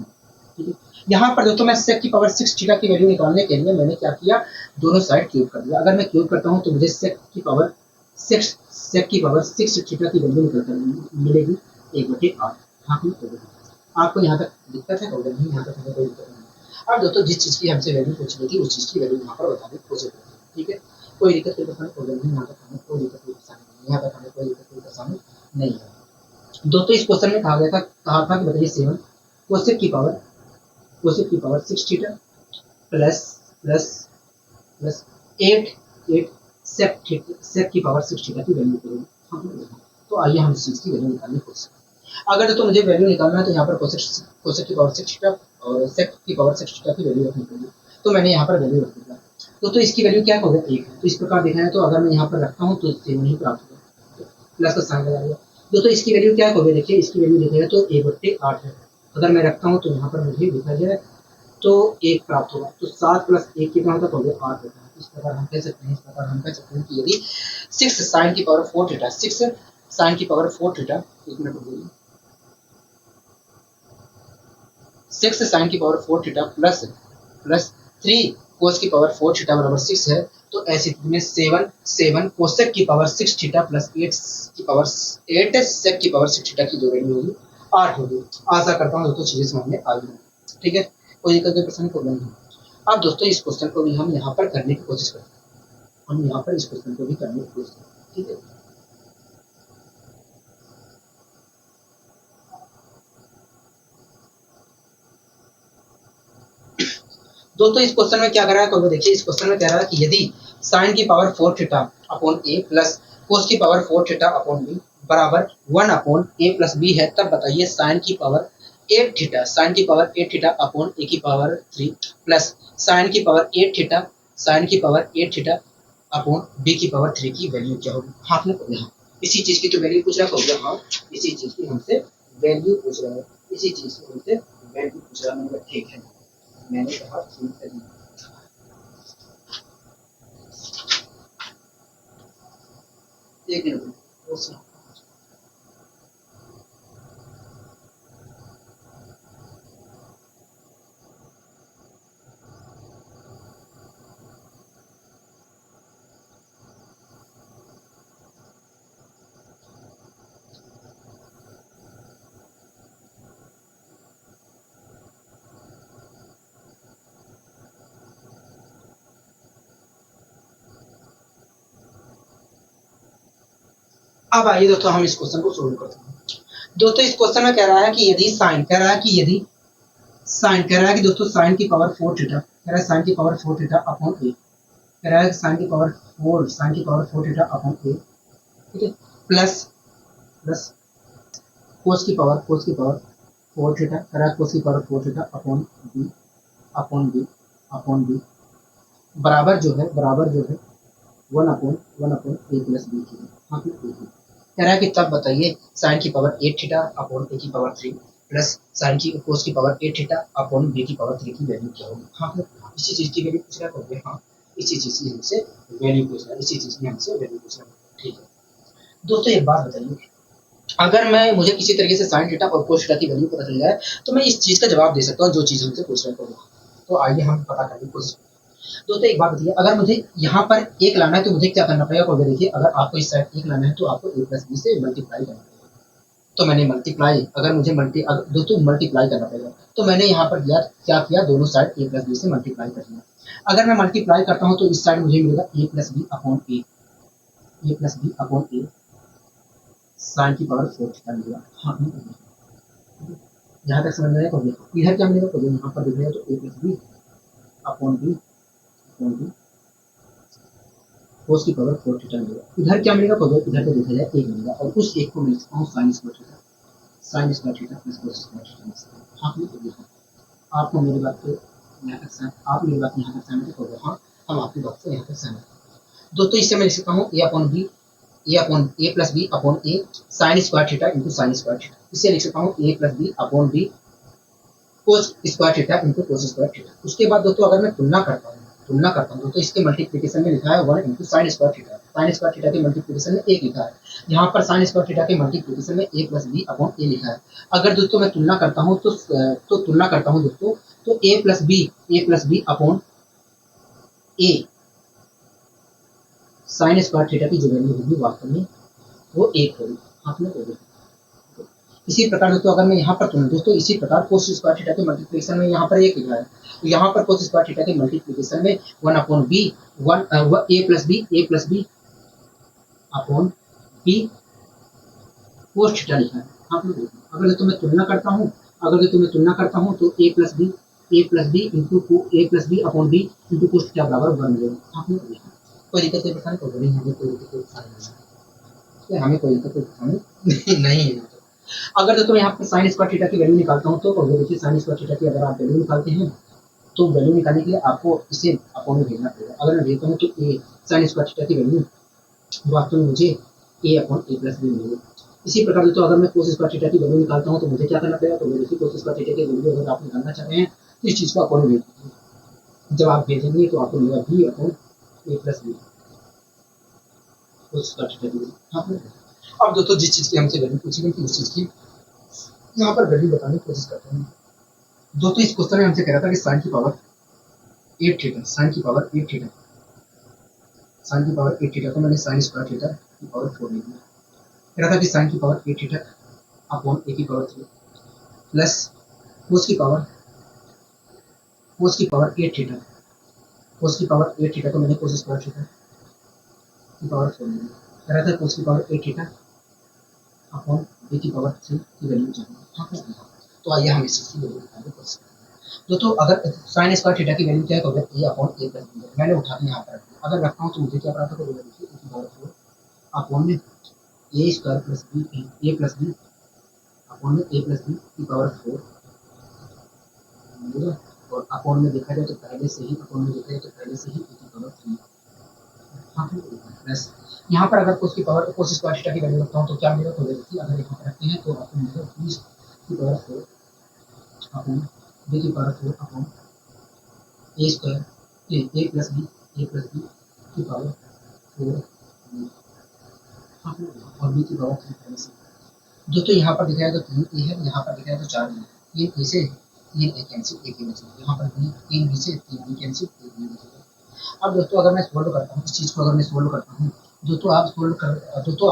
ठीक है, यहाँ पर दोस्तों मैं सेक की पावर 6 थीटा की वैल्यू निकालने के लिए मैंने क्या किया, दोनों साइड क्यूब कर दिया। अगर मैं क्यूब करता हूँ तो मुझे सेक की पावर 6 थीटा की वैल्यू निकल कर मिलेगी 1/8। हाँ, आपको यहाँ तक दिक्कत है, नहीं यहाँ तक हमें कोई दिक्कत नहीं। अब दोस्तों जिस चीज़ की हमसे वैल्यू पूछ रही थी उस चीज़ की वैल्यू यहाँ पर बता दी कोशिश करते हैं। ठीक है, कोई दिक्कत कोई परेशानी नहीं, यहाँ तक हमें कोई दिक्कत कोई परेशानी नहीं, यहाँ तक हमें कोई दिक्कत कोई परेशानी नहीं है। दोस्तों इस क्वेश्चन में कहा था कि बताइए 7 कोसेक की पावर 6 थीटा प्लस 8 सेक की पावर 6 थीटा की वैल्यू करेंगे। तो आइए हम इस चीज़ की वैल्यू निकालने की कोशिश करें। अगर तो मुझे वैल्यू निकालना है तो यहाँ पर कोसेक की पावर 6 थीटा और सेक की पावर 6 थीटा की वैल्यू रखनी पड़ेगी, तो मैंने यहाँ पर वैल्यू रख दिया। तो इसकी वैल्यू क्या होगा, 1 है। तो इस प्रकार देखा है तो अगर मैं यहाँ पर रखता हूँ तो 7 ही प्राप्त होगा, प्लस का साइन लगा दिया। दोस्तों इसकी वैल्यू क्या होगी, देखिए इसकी वैल्यू देखा जाए तो 1/8 है। अगर मैं रखता हूँ तो यहाँ पर मुझे लिखा जाए तो 1 प्राप्त होगा, तो 7 + 1 कितना होता है, 8 होता है। इस प्रकार हम कह सकते हैं कि यदि 6 साइन की पावर 4 थीटा 6 साइन की पावर 4 थीटा 1 मिनट बोलिए 6 साइन की पावर 4 थीटा प्लस 3 कोस की पावर 4 थीटा बराबर 6 है, तो ऐसी स्थिति में 7 कोसेक की पावर 6 थीटा प्लस 8 सेक की पावर 6 थीटा की जो वैल्यू होगी 8 होगी। आशा करता हूँ दोस्तों चीजें समझ में आ गई। ठीक है, कोई दिक्कत कोई प्रश्न प्रॉब्लम नहीं। अब दोस्तों इस क्वेश्चन को भी हम यहाँ पर करने की कोशिश करते हैं, हम यहाँ पर इस क्वेश्चन को भी करने की कोशिश करते हैं। ठीक है, दोस्तों इस क्वेश्चन में क्या कर रहा है, तो देखिए इस क्वेश्चन में कह रहा है कि यदि साइन की power 4 theta upon a plus cos की पावर 4 थीटा अपॉन बी बराबर 1 अपॉन ए प्लस बी है, तब बताइए साइन की पावर 8 थीटा अपॉन ए की पावर 3 प्लस साइन की पावर 8 थीटा अपॉन बी की पावर 3 की वैल्यू क्या होगी। हाथ में पकड़े, हाँ इसी चीज की तो वैल्यू पूछ रहा है। हाँ इसी चीज की हमसे वैल्यू पूछ रहा है, मैंने कहा ठीक है, मैंने कहा ठीक है। एक मिनट अब आइए दोस्तों हम इस क्वेश्चन को सोल्व करते हैं। दोस्तों इस क्वेश्चन में कह रहा है कि यदि साइन कह रहा है कि दोस्तों साइन की पावर 4 थीटा अपॉन ए, कह रहा है साइन की पावर 4 थीटा अपॉन ए, ठीक है, प्लस कोस की पावर 4 थीटा करा, कोस की power 4 theta upon B upon B बराबर जो है 1 अपॉन ए प्लस बी की। हाँ कह रहा है कि तब बताइए साइन की पावर 8 थीटा अपॉन ए की पावर 3 प्लस साइन की कोस की पावर 8 थीटा अपॉन बी की पावर 3 की वैल्यू क्या होगी। हाँ इसी चीज की वैल्यू पूछ रहा है। हाँ इसी चीज की हमसे वैल्यू पूछ रहा है, इसी चीज की हमसे वैल्यू पूछ रहा है। ठीक है दोस्तों एक बात बताइए, अगर मैं मुझे किसी तरीके से साइन थीटा और कोस थीटा की वैल्यू पता चल जाए तो मैं इस चीज का जवाब दे सकता हूँ जो चीज हमसे पूछ रहे हैं। तो आइए हम पता करें कोशिश। दोस्तों एक बात बताइए, अगर मुझे यहाँ पर एक लाना है तो मुझे क्या करना पड़ेगा। तो देखिए अगर आपको इस साइड एक लाना है तो आपको ए प्लस बी से मल्टीप्लाई करना पड़ेगा। तो मैंने मल्टीप्लाई अगर मुझे दोस्तों मल्टीप्लाई करना पड़ेगा तो मैंने यहाँ पर क्या किया, दोनों साइड ए प्लस बी से मल्टीप्लाई कर दिया। अगर मैं मल्टीप्लाई करता हूँ तो इस साइड मुझे मिलेगा ए plus b upon a sign की पावर 4 थीटा मिलेगा। हाँ यहाँ तक समझ में आया। इधर क्या मिलेगा, तो यहाँ पर दिख रहा है तो a plus b upon b कोस की पावर 4 थीटा मिलेगा। इधर क्या मिलेगा, तो इधर को देखा जाए 1 मिलेगा और उस 1 को मैं लिखता हूँ sign square theta plus cos square theta. हाँ आपको मेरी बात पे यहाँ तक आप मेरी बात यहाँ तक सहमत हो गए। हाँ हम आपकी बात से यहाँ तक सहमत हैं। दोस्तों इससे मैं लिख सकता हूँ a plus b upon a sine square theta into sine square theta. इससे लिख सकता हूँ a plus b upon b cos square theta into cos square theta. उसके बाद दोस्तों अगर मैं तुलना करता हूँ तो इसके मल्टीप्लिकेशन में लिखा है 1 into sine square theta. Sign square theta के मल्टीप्लिकेशन में 1 लिखा है, यहाँ पर साइन स्क्वायर थीटा के मल्टीप्लिकेशन में ए प्लस बी अपॉन ए लिखा है। अगर दोस्तों मैं तुलना करता हूँ दोस्तों तो a plus b upon a sine square theta की जो वैल्यू होगी वास्तव में वो 1 होगी। आपने बोला इसी प्रकार दोस्तों अगर मैं यहाँ पर तुलना दोस्तों इसी प्रकार कोस स्क्वायर थीटा के मल्टीप्लिकेशन में यहाँ पर 1 लिखा है, तो यहाँ पर कोस स्क्वायर थीटा के मल्टीप्लिकेशन में 1 upon b a plus b upon b cos theta लिखा है। आपने देखा अगर तो मैं तुलना करता हूँ तो a plus b upon b into cos theta बराबर 1 मिलेगा। आपने देखा कोई दिक्कत कोई परेशानी नहीं, हमें कोई दिक्कत कोई परेशानी नहीं है। अगर दोस्तों यहाँ पर साइन स्क्वायर थीटा की वैल्यू निकालता हूँ तो देखिए साइन स्क्वायर थीटा की अगर आप वैल्यू निकालते हैं तो वैल्यू निकालने के लिए आपको इसे अपॉन में भेजना पड़ेगा। अगर मैं भेजता हूँ तो ए साइन स्क्वायर थीटा की वैल्यू वास्तव में मुझे ए अपॉन ए प्लस बी मिलेगी। इसी प्रकार दोस्तों अगर मैं कोस स्क्वायर थीटा की वैल्यू निकालता हूँ तो मुझे क्या करना पड़ेगा, तो देखिए कोस स्क्वायर थीटा की वैल्यू अगर आप निकालना चाहते हैं तो इस चीज़ को अपॉन में भेजिए। जब आप भेजेंगे तो आपको मिलेगा b upon a plus b cos square theta की। अब दोस्तों जिस चीज़ की हमसे वैल्यू पूछी गई थी उस चीज़ की यहाँ पर वैल्यू बताने की कोशिश करते हैं। दोस्तों इस क्वेश्चन में हमसे कह रहा था कि साइन की पावर 8 थीटा को मैंने साइन स्क्वायर थीटा की पावर 4 लिख दिया। कह रहा था कि साइन की पावर 8 थीटा अपॉन ए की पावर 3 प्लस कोस की पावर 8 थीटा को मैंने कोस स्क्वायर थीटा की पावर 4 लिख दिया। कह रहा था कोस की पावर 8 थीटा अपॉन ए की पावर 3 की वैल्यू चाहिए। तो आइए हम इस चीज़ की वैल्यू निकालने की कोशिश करते हैं। दोस्तों अगर साइन स्क्वायर थीटा की वैल्यू क्या है, तो अगर ए अपॉन ए प्लस बी है, मैंने उठा के यहाँ पर रख दिया। अगर रखता हूँ तो मुझे क्या प्राप्त होगा, देखिए ए की power 4 upon A square plus B a plus b upon a plus B की पावर 4 मिलेगा। और अपॉन में देखा जाए तो पहले से ही ए की पावर 3 प्लस यहाँ पर अगर कोस स्क्वायर थीटा की वैल्यू रखता हूँ तो क्या मिलेगा, तो देखिए अगर यहाँ पर रखते हैं तो आपको मिलेगा 20 की पावर 4 अपॉन बी की पावर 4 अपॉन ए स्क्वायर ए प्लस बी की पावर 4 और बी की पावर 3 से। दोस्तों यहाँ पर दिखाया तो 3 ए है, यहाँ पर दिखाया तो 4 बी। 3 ए से 3 ए कैंसिल, 1 ए बचेगा। यहाँ पर 3 बी से 3 बी कैंसिल, 1 बी बचेगा। अब दोस्तों अगर मैं सोल्व करता हूँ इस चीज़ को, अगर मैं सोल्व करता हूँ दोस्तों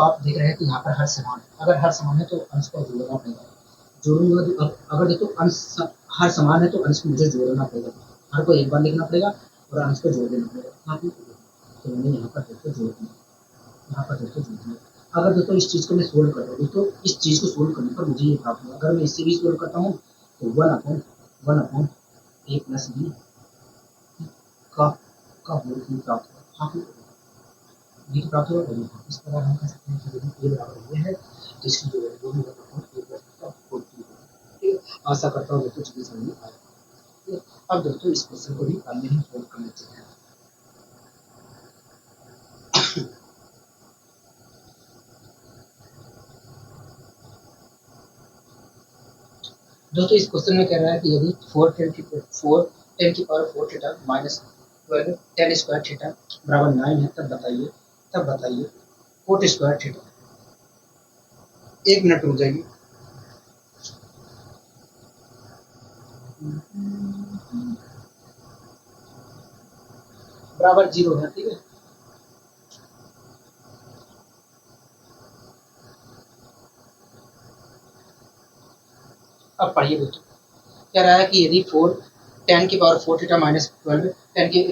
आप देख रहे हैं कि यहाँ पर हर समान है। अगर हर समान है तो अंश को जोड़ना पड़ेगा। जोड़ूंगा अगर देखो अंश हर समान है तो अंश को मुझे जोड़ना पड़ेगा। हर को एक बार लिखना पड़ेगा और अंश को जोड़ देना पड़ेगा। तो मैंने यहाँ पर दोस्तों जोड़ दिया। अगर दोस्तों इस चीज़ को मैं सोल्व करता हूँ दोस्तों, इस चीज़ को सोल्व करने पर मुझे ये प्राप्त होगा। अगर मैं इससे भी सोल्व करता हूँ तो 1 अपॉन ए प्लस बी का होल क्यूब प्राप्त होगा। ये तो प्राप्त होगा। इस प्रकार हम कह सकते हैं कि यदि ए बराबर ये है तो इसकी जो वैल्यू होगी आशा करता हूँ दोस्तों चीजें समझ में आए। अब दोस्तों इस क्वेश्चन को भी आगे हम सॉल्व करना चाहिए। दोस्तों इस क्वेश्चन में कह रहा है कि यदि 4 10 की power 4 theta minus 12 10 square theta बराबर 9 है, तब बताइए कोट स्क्वायर थीटा। 1 मिनट रुक जाइए। बराबर 0 है, ठीक है। अब पढ़िए दोस्तों, कह रहा है कि यदि 10 की power 4 theta minus 12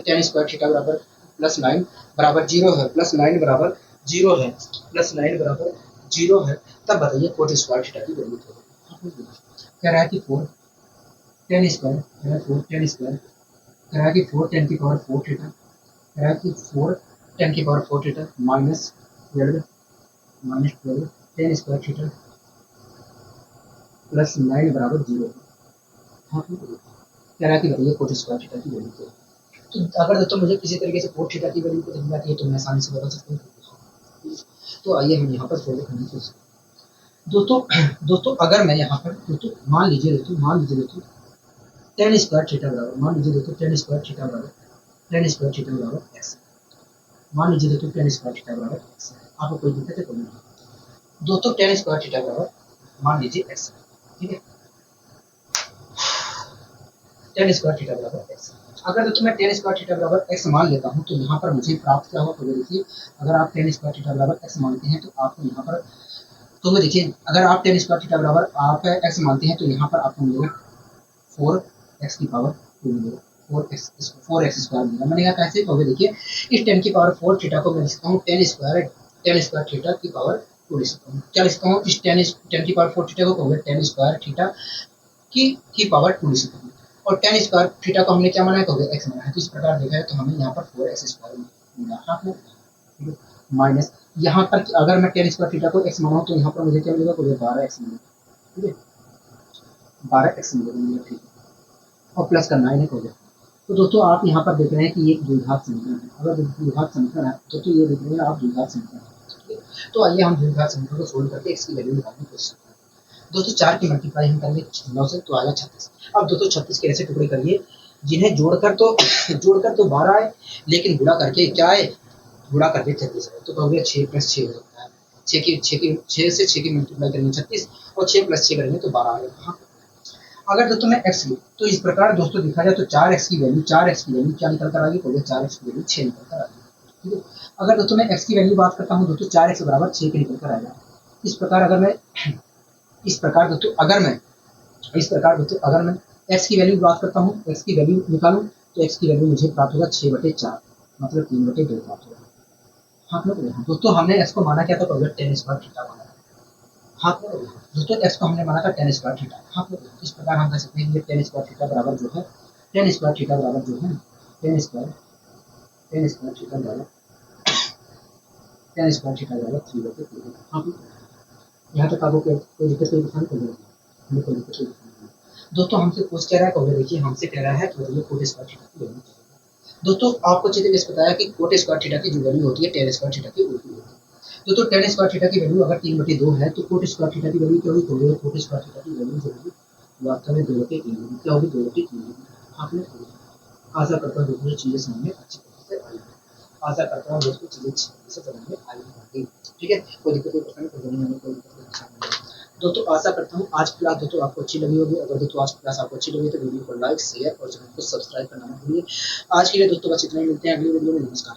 10 square theta बराबर प्लस 9 बराबर 0 है, प्लस 9 बराबर 0 है, प्लस 9 बराबर 0 है, तब बताइए कोट स्क्वायर थीटा की वैल्यू क्या होगी। कह रहा है कि 4 10 स्क्वायर कह रहा है 4 10 स्क्वायर कह रहा है कि 4 10 की पावर 4 थीटा कह रहा है कि 4 10 की power 4 theta minus 12 10 square theta plus 9 बराबर 0 है। हाँ, कह रहा है कि बताइए कोट स्क्वायर थीटा की वैल्यू क्या है। तो अगर दोस्तों मुझे किसी तरीके से कोट थीटा की वैल्यू को समझ आती है तो मैं आसानी से बता सकता हूँ। तो आइए हम यहाँ पर सोल्व करने की कोशिश करें। दोस्तों अगर मैं यहाँ पर दोस्तों मान लीजिए दोस्तों 10 स्क्वायर थीटा बराबर मान लीजिए दोस्तों 10 स्क्वायर थीटा बराबर एक्स। मान लीजिए दोस्तों 10 स्क्वायर थीटा बराबर एक्स है। आपको कोई दिक्कत है कोई नहीं। दोस्तों 10 स्क्वायर थीटा बराबर मान लीजिए एक्स, ठीक है। 10 स्क्वायर थीटा बराबर एक्स। अगर दोस्तों मैं 10 स्क्वायर थीटा बराबर एक्स मान लेता हूँ तो यहाँ पर मुझे प्राप्त क्या होगा। तो देखिए अगर आप 10 स्क्वायर थीटा बराबर एक्स मानते हैं तो आपको यहाँ पर तो देखिए अगर आप 10 स्क्वायर थीटा बराबर आप एक्स मानते हैं तो यहाँ पर आपको मिलेगा 4x की पावर 2 मिलेगा, 4x स्क्वायर मिलेगा। मैंने कहा कैसे कहोगे, देखिए इस 10 की पावर 4 थीटा को मैं लिखता हूँ 10 स्क्वायर थीटा की पावर 2 लिख सकता हूँ। क्या लिखता हूँ, इस 10 की पावर 4 थीटा को कहोगे 10 स्क्वायर थीटा की पावर 2 लिख सकता हूँ। और 10 स्क्वायर थीटा को हमने क्या माना है, कहोगे x माना है। तो इस प्रकार देखा है तो हमें यहाँ पर 4x स्क्वायर मिला। हाँ माइनस यहाँ पर अगर मैं 10 स्क्वायर थीटा को x माना तो यहाँ पर मुझे क्या मिलेगा, 12x मिलेगा, ठीक है। 12x मिलेगा, ठीक है। और प्लस करना है हो गया। तो दोस्तों आप यहाँ पर देख रहे हैं कि ये एक द्विघात समीकरण है। अगर द्विघात समीकरण है तो ये देख रहे हैं आप द्विघात समीकरण। तो आइए हम द्विघात समीकरण को सोल्व करके x की वैल्यू निकालने की कोशिश करते हैं। दोस्तों 4 की मल्टीप्लाई हम करेंगे 9 से तो आएगा 36। अब दोस्तों 36 के ऐसे टुकड़े करिए जिन्हें जोड़कर तो 12 आए, लेकिन गुणा करके क्या आए, गुणा करके 36 आए। तो कहोगे 6 + 6 हो सकता है। 6 से 6 की मल्टीप्लाई करेंगे 36 और 6 + 6 करेंगे तो 12 आएगा। अगर दोस्तों मैं x लूँ तो इस प्रकार दोस्तों देखा जाए तो 4x की वैल्यू क्या निकल कर आएगी, तो 4x की वैल्यू 6 निकल कर आएगी, ठीक है। अगर दोस्तों मैं x की वैल्यू बात करता हूँ दोस्तों 4x बराबर 6 के निकल कर आएगा। इस प्रकार अगर मैं x की वैल्यू बात करता हूँ, x की वैल्यू निकालूँ तो x की वैल्यू मुझे प्राप्त होगा 6/4 मतलब 3/2 प्राप्त होगा। हाँ दोस्तों हमने x को माना क्या था, 10 स्क्वायर थीटा माना। हाँ दोस्तों x को हमने माना था 10 स्क्वायर थीटा। हाँ इस प्रकार हम कह सकते हैं कि 10 स्क्वायर थीटा बराबर जो है 10 स्क्वायर थीटा बराबर 3/2। हाँ यहाँ तक आपको कोई दिक्कत कोई नहीं। दोस्तों हमसे पूछ कह रहा है, कहोगे देखिए हमसे कह रहा है तो ये कोट स्क्वायर थीटा की वैल्यू। दोस्तों आपको अच्छे तरीके से पता है कि कोट स्क्वायर थीटा की जो वैल्यू होती है 10 स्क्वायर थीटा की उल्टी होती है। दोस्तों 10 स्क्वायर थीटा की वैल्यू अगर 3/2 है तो कोट स्क्वायर थीटा की वैल्यू क्या होगी, कोट स्क्वायर थीटा की वैल्यू जो होगी वास्तव में 2/3 होगी। क्या होगी, 2/3 होगी। आपने आशा करता हूँ दोस्तों चीजें समझ में अच्छी तरीके से आई। आशा करता हूँ दोस्तों चीजें अच्छी तरीके से समझ में आई, ठीक है। कोई दिक्कत कोई प्रश्न कोई दिक्कत। दोस्तों आशा करता हूँ आज क्लास दोस्तों आपको अच्छी लगी होगी। अगर दोस्तों आज क्लास आपको अच्छी लगी तो वीडियो को लाइक शेयर और चैनल को सब्सक्राइब करना मत भूलिए। आज के लिए दोस्तों बस इतना ही, मिलते हैं अगली वीडियो में। नमस्कार।